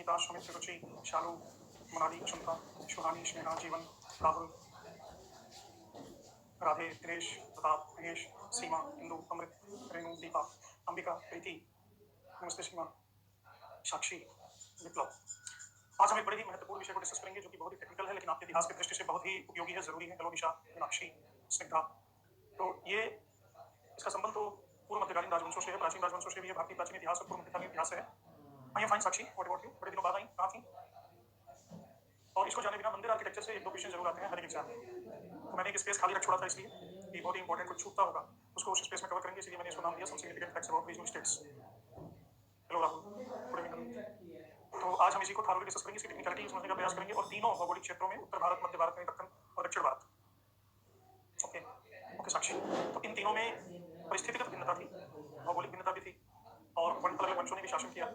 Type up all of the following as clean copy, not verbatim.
अनीता, सुमित, रुचि, शालू, मोनाली, अशंता, शुभानी, स्नेहा, जीवन, राहुल, राधे, दिनेश, प्रताप, महेश, सीमा, इंदु, अमृत, रेणु, दीपा, अंबिका, प्रीति, नमस्ते सीमा, साक्षी, विप्लव। आज हम एक बड़े ही महत्वपूर्ण विषय को डिस्कस करेंगे जो कि बहुत ही टेक्निकल है लेकिन आपके इतिहास की दृष्टि से बहुत ही उपयोगी है, जरूरी है। हेलो निशा, मीनाक्षी, स्निग्धा। तो ये इसका संबंध तो पूर्व मध्यकालीन राजवंशों से है, प्राचीन राजवंशों से भी है, भारतीय प्राचीन इतिहास और पूर्व मध्यकालीन इतिहास है। I am fine Sakshi, what about you? बड़े दिनों बाद आई, कहाँ थी? और इसको जाने बिना मंदिर आर्किटेक्चर से एक दो क्वेश्चन जरूर आते हैं हर एक एग्जाम में। तो मैंने एक स्पेस खाली रख छोड़ा था इसलिए कि बहुत ही इंपॉर्टेंट कुछ छूटता होगा उसको उस स्पेस में कवर करेंगे, इसलिए मैंने इसको नाम दिया some significant facts about regional states. Hello Rahul, good evening. तो आज हम इसी को थारोली डिस्कस करेंगे, इसकी टेक्निकलिटी समझने का प्रयास करेंगे और तीनों भौगोलिक क्षेत्रों में, उत्तर भारत, मध्य भारत में, दक्षिण और दक्षिण भारत। ओके ओके साक्षी। तो इन तीनों में परिस्थितिगत भिन्नता थी, भौगोलिक भिन्नता भी थी और अलग अलग वंशों ने भी शासन किया।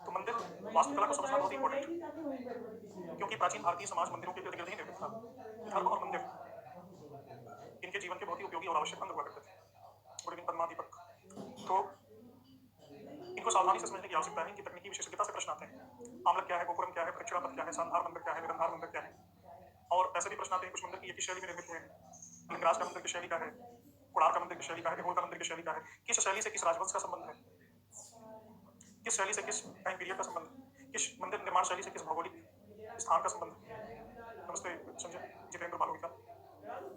तो मंदिर वास्तुकला को समझना बहुत ही इंपॉर्टेंट है क्योंकि प्राचीन भारतीय समाज मंदिरों के इर्द गिर्द ही निर्मित था। धर्म और मंदिर इनके जीवन के बहुत ही उपयोगी और आवश्यक अंग हुआ करते थे। गुड इवनिंग पद्मा, दीपक। तो इनको सावधानी से समझने की आवश्यकता है, इनकी तकनीकी विशेषज्ञता से प्रश्न आते हैं। आमलक क्या है, गोपुरम क्या है, प्रदक्षिणापथ क्या है, शानदार मंदिर क्या है, निरंधार मंदिर क्या है। और ऐसे भी प्रश्न आते हैं कुछ मंदिर की एक ही शैली में निर्मित हुए हैं। लिंगराज का मंदिर की शैली का है, कोणार्क का मंदिर की शैली का है, ऐहोल का मंदिर की शैली का है। किस शैली से किस राजवंश का संबंध है, किस शैली से किस टाइम पीरियड का संबंध है, किस मंदिर निर्माण शैली से किस भौगोलिक स्थान का संबंध है। नमस्ते संजय, जितेंद्र, मालविका।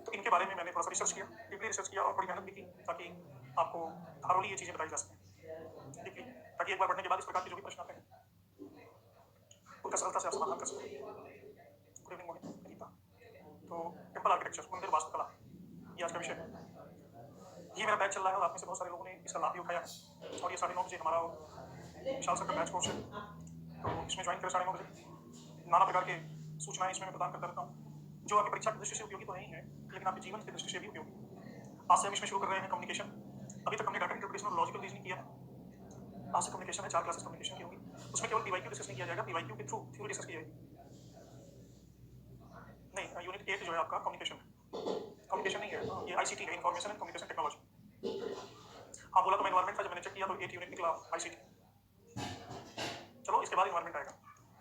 तो इनके बारे में मैंने थोड़ा सा रिसर्च किया, डीपली रिसर्च किया और बड़ी मेहनत भी की ताकि आपको थारोली ये चीजें बताई जा सकें डीपली, ताकि एक बार पढ़ने के बाद इस प्रकार के जो भी प्रश्न आते हैं उनका सरलता से आप समाधान कर सकें। गुड इवनिंग मोहित, अनीता। तो टेम्पल आर्किटेक्चर, मंदिर वास्तुकला, ये आज का विषय है। ये मेरा बैच चल रहा है और आप में से बहुत सारे लोगों ने इसका लाभ भी उठाया है और ये 9:30 बजे हमारा विशाल सर का बैच कोर्स है, तो इसमें ज्वाइन करें 9:30 बजे। नाना प्रकार के सूचनाएं इसमें मैं प्रदान करता रहता हूँ जो आपकी परीक्षा की दृष्टि से उपयोगी तो नहीं है लेकिन आपके जीवन की दृष्टि से भी उपयोगी। आज से हम इसमें शुरू कर रहे हैं कम्युनिकेशन। अभी तक हमने डाटा इंटरप्रिटेशन और लॉजिकल रीजनिंग किया है। आज से कम्युनिकेशन है, 4 क्लासेस कम्युनिकेशन की होगी। उसमें केवल पीवाईक्यू डिस्कस नहीं किया जाएगा, पीवाईक्यू के थ्रू थ्योरी डिस्कस की जाएगी। नहीं, यूनिट 8 जो है आपका कम्युनिकेशन कम्युनिकेशन नहीं है, ये आईसीटी है, इन्फॉर्मेशन एंड कम्युनिकेशन टेक्नोलॉजी। हाँ बोला तो मैं इन्वायरमेंट था, जब मैंने चेक किया तो 8 यूनिट निकला आईसीटी। चलो इसके बाद इन्वायरमेंट आएगा,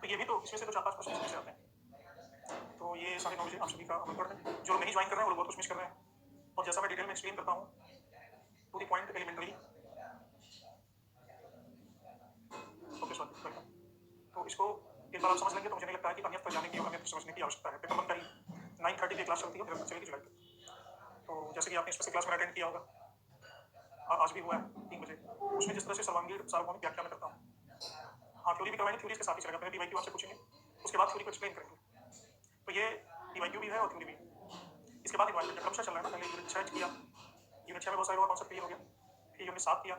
तो ये भी तो इसमें से तो 4-5 क्वेश्चन इसमें से आते हैं। तो ये 9:30 बजे आप सभी का आमंत्रण है। जो नहीं ज्वाइन कर रहे हैं वो बहुत कुछ मिस कर रहे हैं और जैसा मैं डिटेल में एक्सप्लेन करता हूँ to the point elementary. Okay sorry, welcome. तो इसको एक बार आप समझ लेंगे तो मुझे नहीं लगता है कि अन्यत्र जाने की और अन्यत्र समझने की आवश्यकता है। पेपर 1 का ही 9:30 की क्लास चलती है, निरंतर चलेगी जुलाई तक। तो जैसे कि आपने स्पेशल क्लास में अटेंड किया होगा, आज भी हुआ है 3 बजे, उसमें जिस तरह से सर्वांगीण सार्वभौमिक व्याख्या में करता हूँ। हाँ थ्योरी भी करवाएंगे, थ्योरी के साथ ही चलेगा, पहले पीवाईक्यू आपसे पूछेंगे उसके बाद थ्योरी को एक्सप्लेन करेंगे। तो ये पीवाईक्यू भी है और थ्योरी भी। इसके बाद इन्वायरमेंट का क्रमशः चल रहा है ना, पहले यूनिट 6 किया, यूनिट 6 में बहुत सारे और कॉन्सेप्ट क्लियर हो गया, फिर यूनिट 7 किया।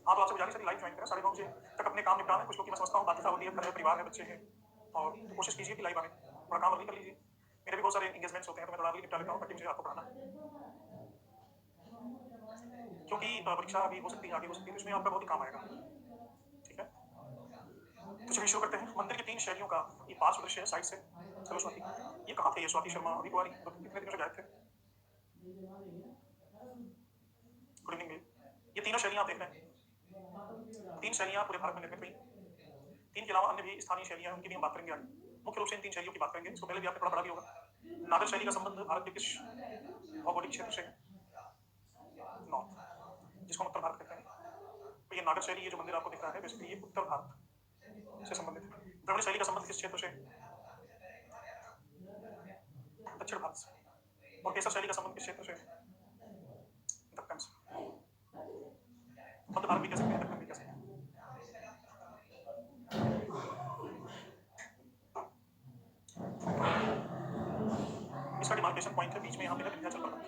हाँ तो आपसे गुजारिश है कि लाइव ज्वाइन करें, 9:30 बजे तक अपने काम निपटाना है। कुछ लोग की मैं समझता हूँ बाध्यता होती है, घर है, परिवार है, बच्चे हैं, और तो कोशिश कीजिए कि लाइव आए, थोड़ा काम अभी कर लीजिए। मेरे भी बहुत सारे एंगेजमेंट्स होते हैं तो मैं थोड़ा अभी निपटा लेता हूँ ताकि मुझे आपको पढ़ाना है, क्योंकि परीक्षा अभी हो सकती है, आगे हो सकती है, तो इसमें आपका बहुत ही काम आएगा। ठीक है, तो चलिए शुरू करते हैं। मंदिर की 3 शैलियों का ये पार्श्व दृश्य है साइड से। चलो स्वाति, ये कहाँ थे, ये स्वाति शर्मा अभी कुमारी कितने दिनों से गायब थे। Good evening mail. ये तीनों शैलियाँ आप देख रहे हैं, 3 शैलियाँ पूरे भारत में निर्मित हुई। 3 के अलावा अन्य भी स्थानीय शैलियाँ हैं, उनकी भी हम बात करेंगे आगे। मुख्य रूप से इन 3 शैलियों की बात करेंगे। इसको पहले भी आपने पढ़ा भी होगा। नागर शैली का संबंध भारत के किस भौगोलिक क्षेत्र से है? नॉर्थ, जिसको हम उत्तर भारत कहते हैं। तो ये नागर शैली, ये जो मंदिर आपको दिख रहा है, बेसिकली ये उत्तर भारत से संबंधित है। द्रविड़ शैली का संबंध किस क्षेत्र से? दक्षिण भारत से। और केसर शैली का संबंध किस क्षेत्र से? दक्कन से। मध्य भारत भी कह सकते हैं, दक्कन भी कह सकते हैं। इसका डिमार्केशन पॉइंट है, बीच में यहाँ पे है विंध्याचल पर्वत,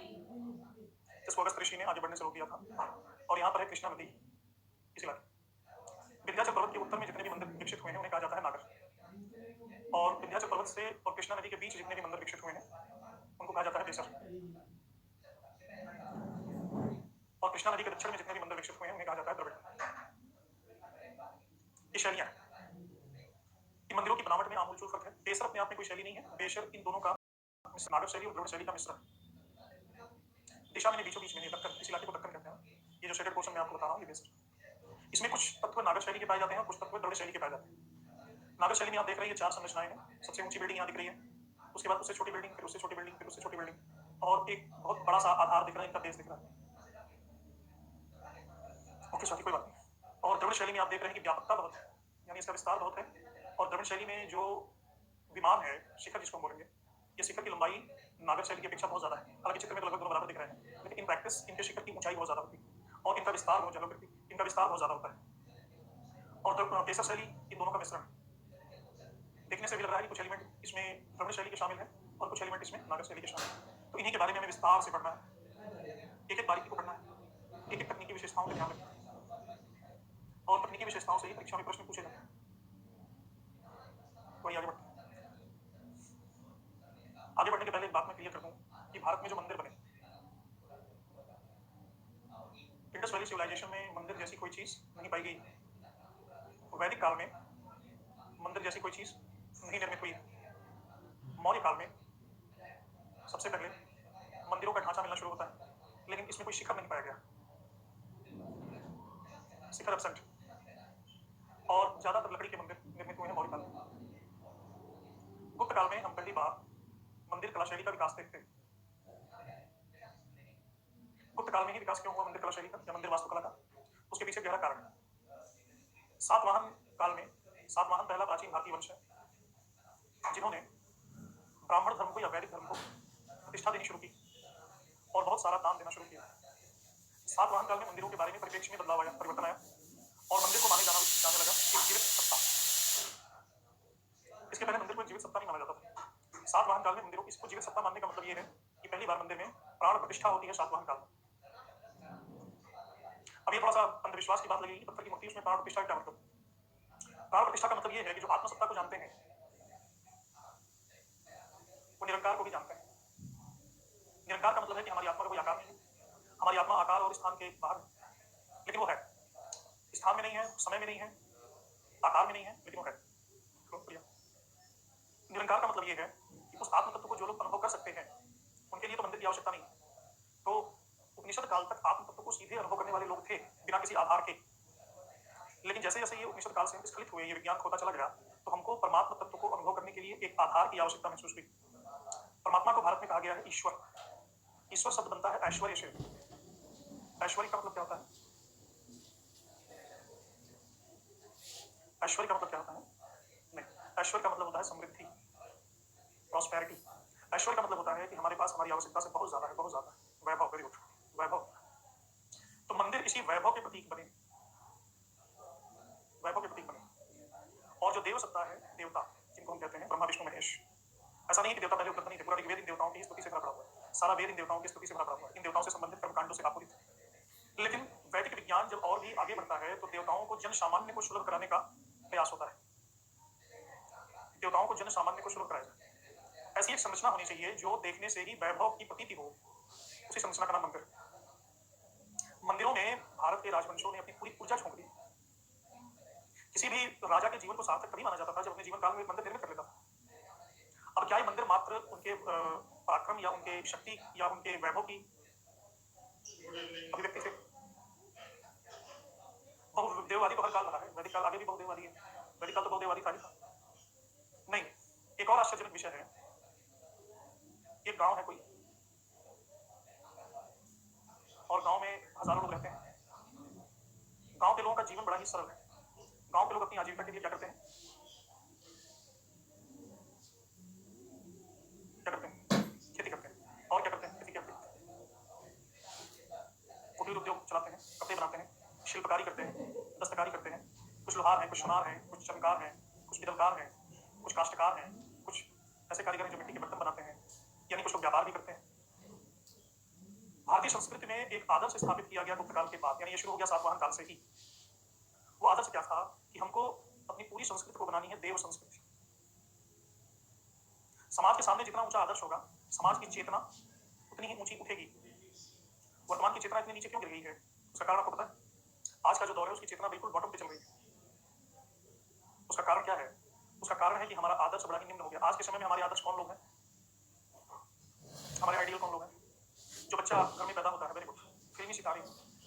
जिसको अगस्त ऋषि ने आगे बढ़ने से रोक दिया था, और यहाँ पर है कृष्णा नदी इस इलाके। विंध्याचल पर्वत के उत्तर में जितने भी मंदिर विकसित हुए हैं उन्हें कहा जाता है नागर, और विंध्याचल पर्वत से और कृष्णा नदी के बीच जितने भी मंदिर विकसित हुए हैं उनको कहा जाता है केसर, और कृष्णा नदी के दक्षिण में जितने भी मंदिर विकसित हुए हैं उन्हें कहा जाता है द्रविड़। ये शैलियाँ हैं। इन मंदिरों की बनावट में आमूलचूल फर्क है। बेशर अपने आप में कोई शैली नहीं है, बेशर इन दोनों का नागर शैली और द्रविड़ शैली का मिश्रण। दिशा में बीचों बीच में दक्कन, इस इलाके को दक्कन कहते हैं। ये जो शेडेड पोर्शन में आपको बता रहा हूँ ये बेशर। इसमें कुछ तत्व नागर शैली के पाए जाते हैं और कुछ तत्व द्रविड़ शैली के पाए जाते हैं। नागर शैली में आप देख रहे हैं ये 4 संरचनाएं हैं। सबसे ऊंची बिल्डिंग यहाँ दिख रही है, उसके बाद उससे छोटी बिल्डिंग, फिर उससे छोटी बिल्डिंग, फिर उससे छोटी बिल्डिंग और एक बहुत बड़ा सा आधार दिख रहा है, इनका बेस दिख रहा है। ओके साथी, कोई बात नहीं। और द्रविड़ शैली में आप देख रहे हैं कि व्यापकता बहुत है, यानी इसका विस्तार बहुत है। और द्रविड़ शैली में जो विमान है, शिखर जिसको हम बोलेंगे, ये शिखर की लंबाई नागर शैली की अपेक्षा बहुत ज्यादा है। हालांकि चित्र में लगभग दोनों बराबर दिख रहे हैं, लेकिन इन प्रैक्टिस इनके शिखर की ऊंचाई बहुत ज्यादा होती है और इनका विस्तार बहुत ज्यादा, इनका विस्तार बहुत ज्यादा होता है। और केसर शैली इन दोनों का मिश्रण देखने से भी लग रहा है कि कुछ एलिमेंट इसमें द्रविड़ शैली के शामिल है और कुछ एलिमेंट इसमें नागर शैली के शामिल है। तो इन्हीं के बारे में हमें विस्तार से पढ़ना है, एक एक बारीकी को पढ़ना है, एक एक तकनीकी विशेषताओं का ध्यान रखना है और तकनीकी विशेषताओं से ही परीक्षा में प्रश्न पूछे जाते हैं। वही आगे बढ़ते हैं। आगे बढ़ने के पहले एक बात मैं क्लियर कर दूं कि भारत में जो मंदिर बने, इंडस वैली सिविलाइजेशन में मंदिर जैसी कोई चीज नहीं पाई गई। वैदिक काल में मंदिर जैसी कोई चीज नहीं निर्मित हुई। मौर्य काल में सबसे पहले मंदिरों का ढांचा मिलना शुरू होता है, लेकिन इसमें कोई शिखर नहीं पाया गया, शिखर एब्सेंट। और ज्यादातर लकड़ी के मंदिर निर्मित हुए हैं मौर्य काल में। गुप्त काल में हम पहली बार मंदिर कला शैली का विकास देखते हैं। गुप्त काल में ही विकास क्यों हुआ मंदिर कला शैली का या मंदिर वास्तुकला का, उसके पीछे गहरा कारण है। सातवाहन काल में, सातवाहन पहला प्राचीन भारतीय वंश है जिन्होंने ब्राह्मण धर्म को या वैदिक धर्म को प्रतिष्ठा देनी शुरू की और बहुत सारा दान देना शुरू किया। सातवाहन काल में मंदिरों के बारे में परिप्रेक्ष्य में बदलाव आया, परिवर्तन आया और मंदिर को माने जाने लगा एक जीवित सत्ता। इसके पहले मंदिर को एक जीवित सत्ता नहीं माना जाता था। सातवाहन काल में मंदिरों को जीवित सत्ता मानने का मतलब ये है कि पहली बार मंदिर में प्राण प्रतिष्ठा होती है सातवाहन काल में। अब ये थोड़ा सा अंधविश्वास की बात लगेगी, पत्थर की मूर्ति, उसमें प्राण प्रतिष्ठा का मतलब, प्राण प्रतिष्ठा का मतलब ये है कि जो आत्मसत्ता को जानते हैं वो निरंकार को भी जानते हैं। निरंकार का मतलब है कि हमारी आत्मा का कोई आकार नहीं है, हमारी आत्मा आकार और स्थान के बाहर है, लेकिन वो है। स्थान में नहीं है, समय में नहीं है, आकार में नहीं है, लेकिन वो है। निरंकार का मतलब ये है कि उस आत्म तत्व को जो लोग अनुभव कर सकते हैं उनके लिए तो मंदिर की आवश्यकता नहीं है। तो उपनिषद काल तक आत्म तत्व को सीधे अनुभव करने वाले लोग थे बिना किसी आधार के, लेकिन जैसे जैसे ये उपनिषद काल से स्खलित हुए, ये विज्ञान होता चला गया, तो हमको परमात्मा तत्व को अनुभव करने के लिए एक आधार की आवश्यकता महसूस हुई। परमात्मा को भारत में कहा गया है ईश्वर। ईश्वर शब्द बनता है ऐश्वर्य से। ऐश्वर्य का मतलब क्या होता है? ऐश्वर्य का मतलब क्या होता है? नहीं, ऐश्वर्य का मतलब होता है समृद्धि, प्रॉस्पेरिटी। ऐश्वर्य का मतलब होता है कि हमारे पास हमारी आवश्यकता से बहुत ज्यादा है, बहुत ज्यादा वैभव, वेरी गुड, वैभव। तो मंदिर इसी वैभव के प्रतीक बने, वैभव के प्रतीक बने। और जो देव सत्ता है, देवता जिनको हम कहते हैं ब्रह्मा विष्णु महेश, ऐसा नहीं कि देवता पहले उपलब्ध नहीं थे, पूरा ऋग्वेद इन देवताओं की स्तुति से भरा हुआ है, सारा वेद इन देवताओं की स्तुति से भरा हुआ है, इन देवताओं से संबंधित कर्मकांडों से आपूरित है। लेकिन वैदिक विज्ञान जब और भी आगे बढ़ता है तो देवताओं को जन सामान्य को सुलभ कराने का प्रयास होता है, देवताओं को जन सामान्य को सुलभ कराया जाए। ऐसी एक संरचना होनी चाहिए जो देखने से ही वैभव की प्रतीति हो, उसी संरचना का नाम मंदिर। मंदिरों में भारत के राजवंशों ने अपनी पूरी ऊर्जा झोंक दी। किसी भी राजा के जीवन को सार्थक तभी माना जाता था जब अपने जीवन काल में मंदिर निर्मित कर लेता था। अब क्या ये मंदिर मात्र उनके पराक्रम या उनके शक्ति या उनके वैभव की अभिव्यक्ति थे? बहुदेववादी तो हर काल रहा है, वैदिक काल आगे भी बहुदेववादी है, वैदिक काल तो बहुदेववादी था नहीं। एक और आश्चर्यजनक विषय है, एक गांव है कोई और गांव में हजारों लोग रहते हैं। गांव के लोगों का जीवन बड़ा ही सरल है। गांव के लोग अपनी आजीविका के लिए क्या करते हैं? क्या करते हैं? खेती करते हैं। और क्या करते हैं? खेती करते हैं, कुटीर उद्योग चलाते हैं, कपड़े बनाते हैं, शिल्पकारी करते हैं, दस्तकारी करते हैं। कुछ लोहार हैं, कुछ सुनार हैं, कुछ चमकार हैं, कुछ पितलकार हैं, कुछ काष्ठकार हैं, कुछ ऐसे कारीगर हैं जो मिट्टी के बर्तन बनाते हैं, यानी कुछ लोग व्यापार भी करते हैं। भारतीय संस्कृति में एक आदर्श स्थापित किया गया गुप्त काल के बाद, यानी ये शुरू हो गया सातवाहन काल से ही। वो आदर्श क्या था कि हमको अपनी पूरी संस्कृति को बनानी है देव संस्कृति। समाज के सामने जितना ऊंचा आदर्श होगा, समाज की चेतना उतनी ही ऊंची उठेगी। वर्तमान की चेतना इतनी नीचे क्यों गिर गई है? उसका कारण आपको पता है? आज का जो दौर है उसकी चेतना बिल्कुल बॉटम पे चल रही है। उसका कारण क्या है? उसका कारण है कि हमारा आदर्श बड़ा ही निम्न हो गया। आज के समय में हमारे आदर्श कौन लोग हैं? हमारे आइडियल कौन लोग हैं? जो बच्चा घर में पैदा होता है, वेरी गुड, फिल्मी सितारे,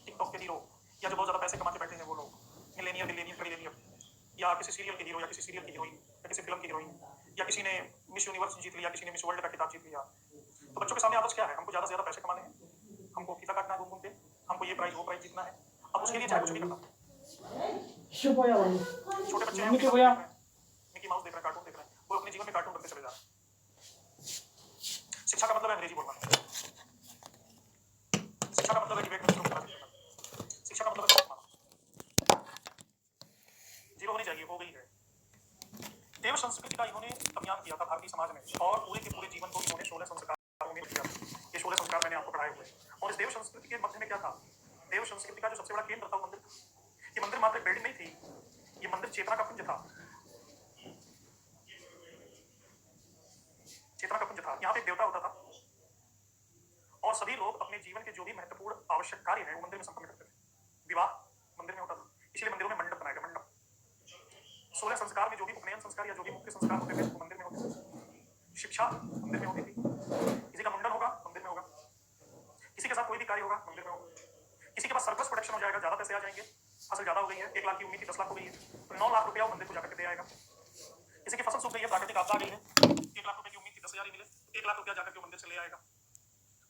टिकटॉक के हीरो, या जो बहुत ज्यादा पैसे कमा के बैठे हैं वो लोग, या किसी सीरियल के हीरो या किसी सीरियल की हीरोइन या किसी फिल्म की हीरोइन या किसी ने मिस यूनिवर्स जीत लिया, किसी ने मिस वर्ल्ड का खिताब जीत लिया, तो बच्चों के सामने आदर्श क्या है? हमको ज़्यादा से ज़्यादा पैसे कमाने हैं, हमको फीता काटना है घूम घूम के, हमको ये प्राइज वो प्राइज जीतना है। अब उसके लिए चाहे कुछ भी करना है। छोटे बच्चे हैं, मम्मी मिकी को माउस बोला देख रहे हैं, मिकी माउस देख रहे हैं, कार्टून देख रहे हैं, वो अपने जीवन में कार्टून बनते चले जा रहे हैं। शिक्षा का मतलब है अंग्रेजी बोलना, शिक्षा का मतलब है डिबेट में दूसरों को पराजित करना, शिक्षा का मतलब है कमाना। जीरो होनी चाहिए, हो गई है। देव संस्कृति का इन्होंने अभियान किया था भारतीय समाज में, और पूरे के पूरे जीवन को इन्होंने 16 संस्कारों में किया। ये 16 संस्कार मैंने आपको पढ़ाए हुए। और इस देव संस्कृति के मध्य में क्या था? देव संस्कृति का जो सबसे बड़ा केंद्र था वो मंदिर था। ये मंदिर मात्र एक बिल्डिंग नहीं थी, ये मंदिर चेतना का पुंज था। चेतना का पुंज था। यहाँ पे एक देवता होता था और सभी लोग अपने जीवन के जो भी महत्वपूर्ण आवश्यक कार्य हैं वो मंदिर में संपन्न करते थे। विवाह मंदिर में होता था, इसलिए मंदिरों में मंडप बनाया गया। मंडप 16 संस्कार में जो भी उपनयन संस्कार या जो भी मुख्य संस्कार होते थे वो मंदिर में होते थे। शिक्षा मंदिर में होती थी, किसी का मुंडन होगा मंदिर में होगा, किसी के साथ कोई भी कार्य होगा मंदिर में होगा, किसी के पास सरप्लस प्रोडक्शन हो जाएगा, ज्यादा पैसे आ जाएंगे, फसल ज्यादा हो गई है, 1 लाख की उम्मीद थी 10 लाख हो गई है, तो 9 लाख रुपया वो मंदिर को जाकर के दे आएगा। किसी की फसल सूख गई है, प्राकृतिक आपदा आ गई है, 1 लाख रुपए की उम्मीद थी 10,000 ही मिले, 1 लाख रुपया जाकर के मंदिर से ले आएगा।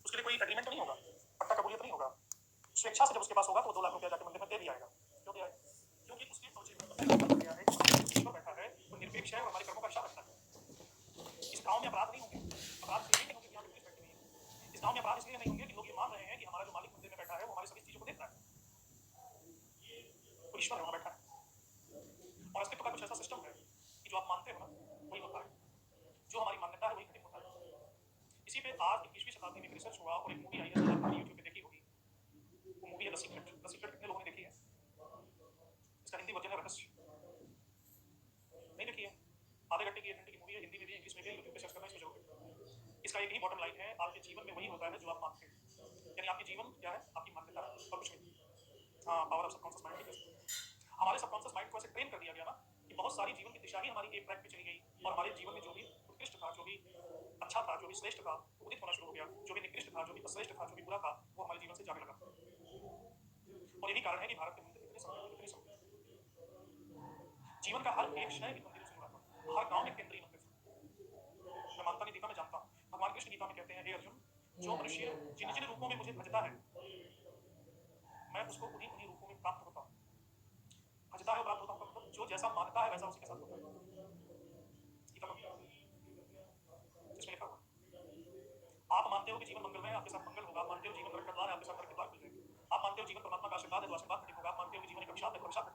उसके लिए कोई एग्रीमेंट नहीं होगा, पट्टा कबूलियत नहीं होगा, स्वेच्छा से जब उसके पास होगा तो 2 लाख रुपया जाकर मंदिर में दे दिया आएगा। क्यों दिया है? क्योंकि उसके अवचेतन गया है, ईश्वर बैठा है, वो निरपेक्ष है और हमारे कर्मों का हिसाब रखता है। इस गांव में अपराध नहीं होंगे, अपराध इसलिए नहीं होंगे कि यहाँ पुलिस बैठी हुई है। इस गांव में अपराध इसलिए नहीं होंगे कि लोग ये मान रहे हैं कि हमारा जो मालिक मंदिर में बैठा है वो हमारी सभी चीजों को देखता है, वो ईश्वर है वहां बैठा है। और अस्तित्व का कुछ ऐसा सिस्टम है कि जो आप मानते हो ना वही होता है, जो हमारी मान्यता है वही घटित होता है। इसी पे आज 21वीं शताब्दी में रिसर्च हुआ और एक मूवी आई है, आपने यूट्यूब पे देखी होगी, वो मूवी है द सीक्रेट। द सीक्रेट कितने लोगों ने देखी है? इसका हिंदी वर्जन है रहस्य, नहीं देखी है? आधे घंटे की 1 घंटे की मूवी है, हिंदी में भी इंग्लिश में भी, यूट्यूब पे सर्च करना, इसमें जरूर। इसका एक ही बॉटम लाइन है, आपके जीवन में वही होता है जो आप मानते हैं, यानी आपके जीवन क्या है? आपकी मान्यता है और कुछ नहीं। हाँ, पावर ऑफ सबकॉन्शियस माइंड की। हमारे सबकॉन्शियस माइंड को ऐसे ट्रेन कर दिया गया ना कि बहुत सारी जीवन की दिशा ही हमारी एक ट्रैक पे चली गई और हमारे जीवन में जो भी उत्कृष्ट था, जो भी अच्छा था, जो भी श्रेष्ठ था, वो उदित होना शुरू हो गया। जो भी निकृष्ट था, जो भी अश्रेष्ठ था, जो भी बुरा था, वो हमारे जीवन से जाने लगा। और यही कारण है कि भारत के मंदिर इतने समृद्ध। जीवन का हर एक क्षण इन मंदिरों से जुड़ा था। हर गांव में केंद्रीय मंदिर था। मैं मानता नहीं देखा, मैं जानता हूँ। भगवान कृष्ण गीता में कहते हैं, हे अर्जुन, जो मनुष्य जिन जिन रूपों में मुझे भजता है मैं उसको उन्हीं उन्हीं रूपों में प्राप्त होता हूँ। भजता है और प्राप्त होता हूँ, मतलब जो जैसा मानता है वैसा उसी के साथ होता है। इसमें लिखा हुआ, आप मानते हो कि जीवन मंगलमय है, आपके साथ मंगल होगा। आप मानते हो जीवन नरक का द्वार है, आपके साथ नरक के द्वार खुल जाएंगे। आप मानते हो जीवन परमात्मा का आशीर्वाद है, तो आशीर्वाद प्रतीक होगा। आप मानते हो कि जीवन एक अभिशाप है, तो अभिशाप है।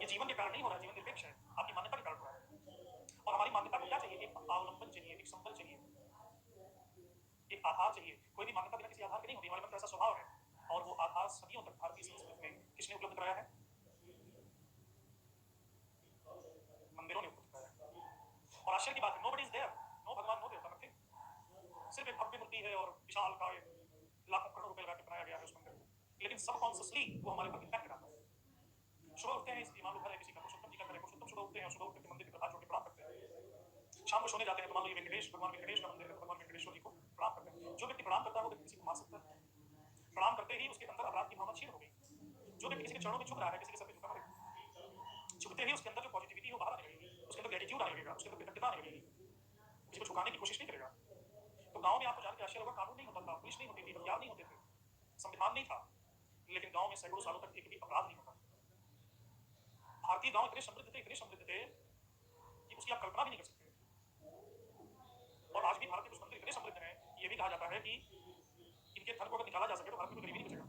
ये जीवन के कारण नहीं हो रहा है, जीवन निरपेक्ष है, आपकी मान्यता के कारण हो रहा है। और हमारी मान्यता को क्या चाहिए? एक अवलंबन चाहिए, एक संबल चाहिए, एक आधार चाहिए। कोई भी मान्यता बिना किसी आधार के नहीं होती। हमारे मन का ऐसा स्वभाव है, और वो आधार सदियों तक भारतीय संस्कृति में किसने उपलब्ध कराया है? मंदिरों ने उपलब्ध कराया। और आश्चर्य की बात है, नोबडी इज देयर, नो भगवान नो देवता, नथिंग। सिर्फ एक भव्य मूर्ति है और विशाल का लाखों करोड़ रुपए लगा के बनाया गया है उस मंदिर को, लेकिन सबकॉन्शियसली वो हमारे ऊपर इम्पैक्ट डालता है। सुबह उठते हैं, इसकी मान लो घर है किसी का, पुरुषोत्तम जी का घर है, पुरुषोत्तम सुबह उठते हैं, सुबह उठकर के मंदिर के प्रधान जोड़ के प्रणाम करते हैं। शाम को सोने जाते हैं तो मान लो ये वेंकटेश, भगवान वेंकटेश का मंदिर है, तो भगवान वेंकटेश्वर जी को प्रणाम करते हैं। जो व्यक्ति प्रणाम करता है वो व्यक्ति किसी को मार सकता है। प्रणाम करते ही उसके अंदर अपराध की भावना क्षीण हो गई। जो व्यक्ति किसी के चरणों में झुक रहा है, किसी के सर पे झुका है, झुकते ही उसके अंदर जो पॉजिटिविटी है वो बाहर आने लगेगी, उसके अंदर ग्रेटिट्यूड आने लगेगा, उसके अंदर कृतज्ञता आने लगेगी, किसी को झुकाने की कोशिश नहीं करेगा। तो गांव में आपको जान के आश्चर्य होगा, कानून नहीं होता था, पुलिस नहीं होती थी, हथियार नहीं होते थे, संविधान नहीं था, लेकिन गांव में सैकड़ों सालों तक एक भी अपराध नहीं होता। भारतीय गांव इतने समृद्ध थे, इतने समृद्ध थे कि उसकी आप कल्पना भी नहीं कर सकते। और आज भी भारत के कुछ मंदिर इतने समृद्ध हैं, ये भी कहा जाता है कि इनके धन को अगर निकाला जा सके तो भारत में गरीबी नहीं बचेगा।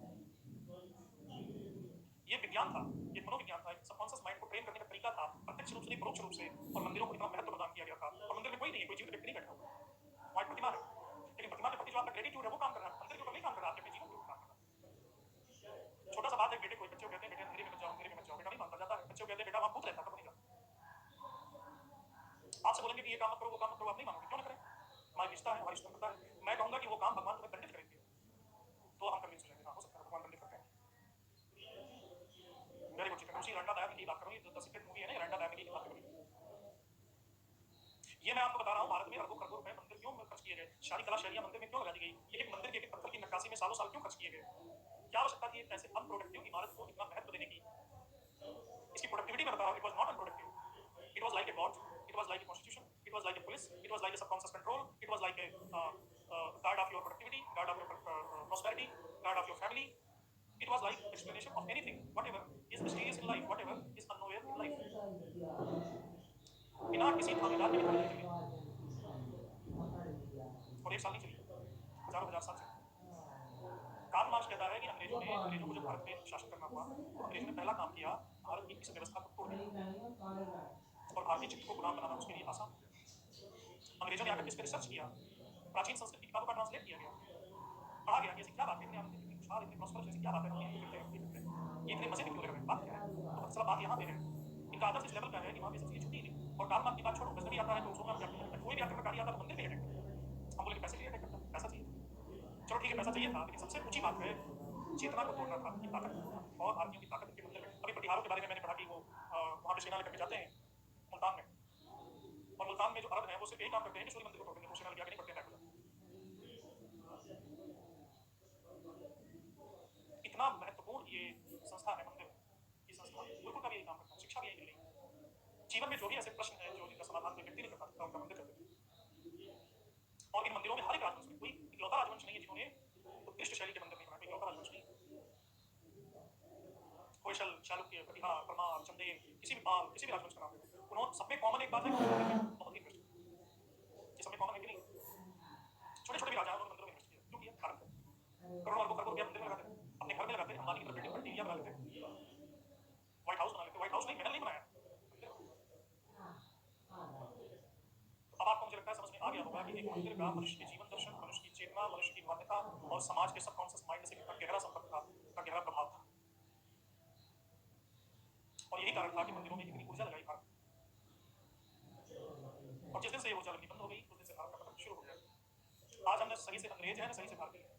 ये विज्ञान था, ये मनोविज्ञान था, सबकॉन्शियस माइंड को ट्रेन करने का तरीका था, प्रत्यक्ष रूप से नहीं परोक्ष रूप से। और मंदिरों को इतना महत्व प्रदान किया गया था। और मंदिर में कोई नहीं है, कोई जीवित व्यक्ति नहीं बैठा हुआ, वहां एक प्रतिमा है, लेकिन प्रतिमा के प्रति जो आपका ग्रेटिट्यूड है वो काम कर रहा है, मंदिर के ऊपर नहीं काम कर रहा है, आपके जीवन के ऊपर काम कर रहा है। छोटा सा बात है, बेटे को बच्चे को कहते हैं बेटे अंधेरे में मत जाओ, अंधेरे में मत जाओ, बेटा नहीं मानता, जाता है। बच्चे को कहते हैं बेटा वहां भूत रहता है, नहीं जाता। आपसे बोलेंगे कि ये काम मत करो, वो काम मत करो, आप नहीं मानोगे, क्यों ना करें? हमारी रिश्ता है, हमारी स्वतंत्रता है। मैं कहूंगा कि वो काम भगवान तुम्हें दंडित करेंगे, तो हम कन्विंस हो जाएंगे, हाँ हो सकता है भगवान दंडित करते हैं। वेरी गुड, उसी रंडा दायम की बात करूँ, ये द सीक्रेट मूवी है ना, ये रंडा दायम की बात करूँ। ये मैं आपको बता रहा हूँ, भारत में अरबों खरबों रुपए मंदिर क्यों खर्च किए गए, सारी कला शैलियां मंदिर में क्यों लगा दी गई, ये एक मंदिर के एक पत्थर की नक्काशी में सालों साल क्यों खर्च किए गए, क्या आवश्यकता थी ऐसे अनप्रोडक्टिव इमारत को इतना महत्व देने की? इसकी प्रोडक्टिविटी में बताओ, it was not unproductive. was like a police, it was like a subconscious control, it was like a guard of your productivity, guard of your prosperity, guard of your family. It was like explanation of anything, whatever is mysterious in life, whatever is unaware in life. बिना किसी थानेदार के भी लड़ाई चली और एक साल नहीं चली, हजारों हजार साल चली। कार्ल मार्क्स कहता है कि अंग्रेजों को जब भारत में शासन करना हुआ तो अंग्रेजों ने पहला काम किया, भारत की इस व्यवस्था को तोड़ दिया और भारतीय चित्त को गुलाम बनाना उसके लिए आसान। अंग्रेजों ने आकर इस पर रिसर्च किया, प्राचीन संस्कृत की किताबों का ट्रांसलेट किया गया, पढ़ा गया कि ऐसी क्या बात है, इतनी खुशहाल, इतनी प्रॉस्परस, ऐसी क्या बात है, हम ये करते हैं, ये इतने मजे में क्यों ले रहे हैं, बात क्या है? तो पता चला बात यहाँ पे है, इनका आदर्श इस लेवल का है कि वहाँ पे सब चीजें छुट्टी नहीं। और कार्ल मार्क्स की बात छोड़ो, वैसे भी आता है तो उसको कोई भी आक्रमणकारी आता है तो मंदिर में अटैक करता है। हम बोले पैसे के लिए अटैक करता है, पैसा चाहिए, चलो ठीक है पैसा चाहिए था, लेकिन सबसे ऊंची बात है चेतना को तोड़ना था, की ताकत और भारतीयों की ताकत के मंदिर में। अभी प्रतिहारों के बारे में मैंने पढ़ा कि वो वहाँ पे सेना लेकर जाते हैं मुल्तान में, और मुल्तान में जो अरब है वो सिर्फ यही काम करते हैं कि सूर्य मंदिर को तोड़ेंगे, वो सेना लेके आगे नहीं बढ़ते हैं। इतना महत्वपूर्ण ये संस्था है मंदिर, ये संस्था गुरुकुल का भी यही काम करता है, शिक्षा भी यही मिल रही है। जीवन में जो भी ऐसे प्रश्न है जो जिनका समाधान कोई व्यक्ति नहीं कर पाता उनका मंदिर करते हैं। और इन मंदिरों में हर एक राजवंश में, कोई इकलौता राजवंश नहीं है जिन्होंने उत्कृष्ट शैली के मंदिर नहीं बनाए, कोई इकलौता राजवंश नहीं। होयसल, चालुक्य, प्रतिभा, परमार, चंदेल, किसी भी पाल, किसी भी राजवंश का नाम है, उन्होंने सब में कॉमन एक बात है कि बहुत ही इंटरेस्ट, ये सब में कॉमन है कि नहीं, छोटे छोटे भी राजा उन्होंने मंदिरों में इन्वेस्ट किया, क्यों किया, कारण करोड़ों अरबों खरबों रुपया मंदिर में लगाते, अपने घर में लगाते, अंबानी की बिल्डिंग पर टीवियां बना लेते, व्हाइट हाउस बना लेते, व्हाइट हाउस नहीं, महल नहीं बनाया। अब आपको मुझे लगता है समझ में आ गया होगा कि एक मंदिर का मनुष्य के जीवन दर्शन, मनुष्य की चेतना, मनुष्य की मान्यता और समाज के सबकॉन्शियस माइंड से कितना गहरा संपर्क था, कितना गहरा प्रभाव था। और यही कारण था कि मंदिरों में इतनी ऊर्जा लगाई भारत, और जिस दिन से ये ऊर्जा लगनी बंद हो गई उस दिन से भारत का पतन शुरू हो गया। आज हम न सही से अंग्रेज हैं न सही से भारतीय हैं।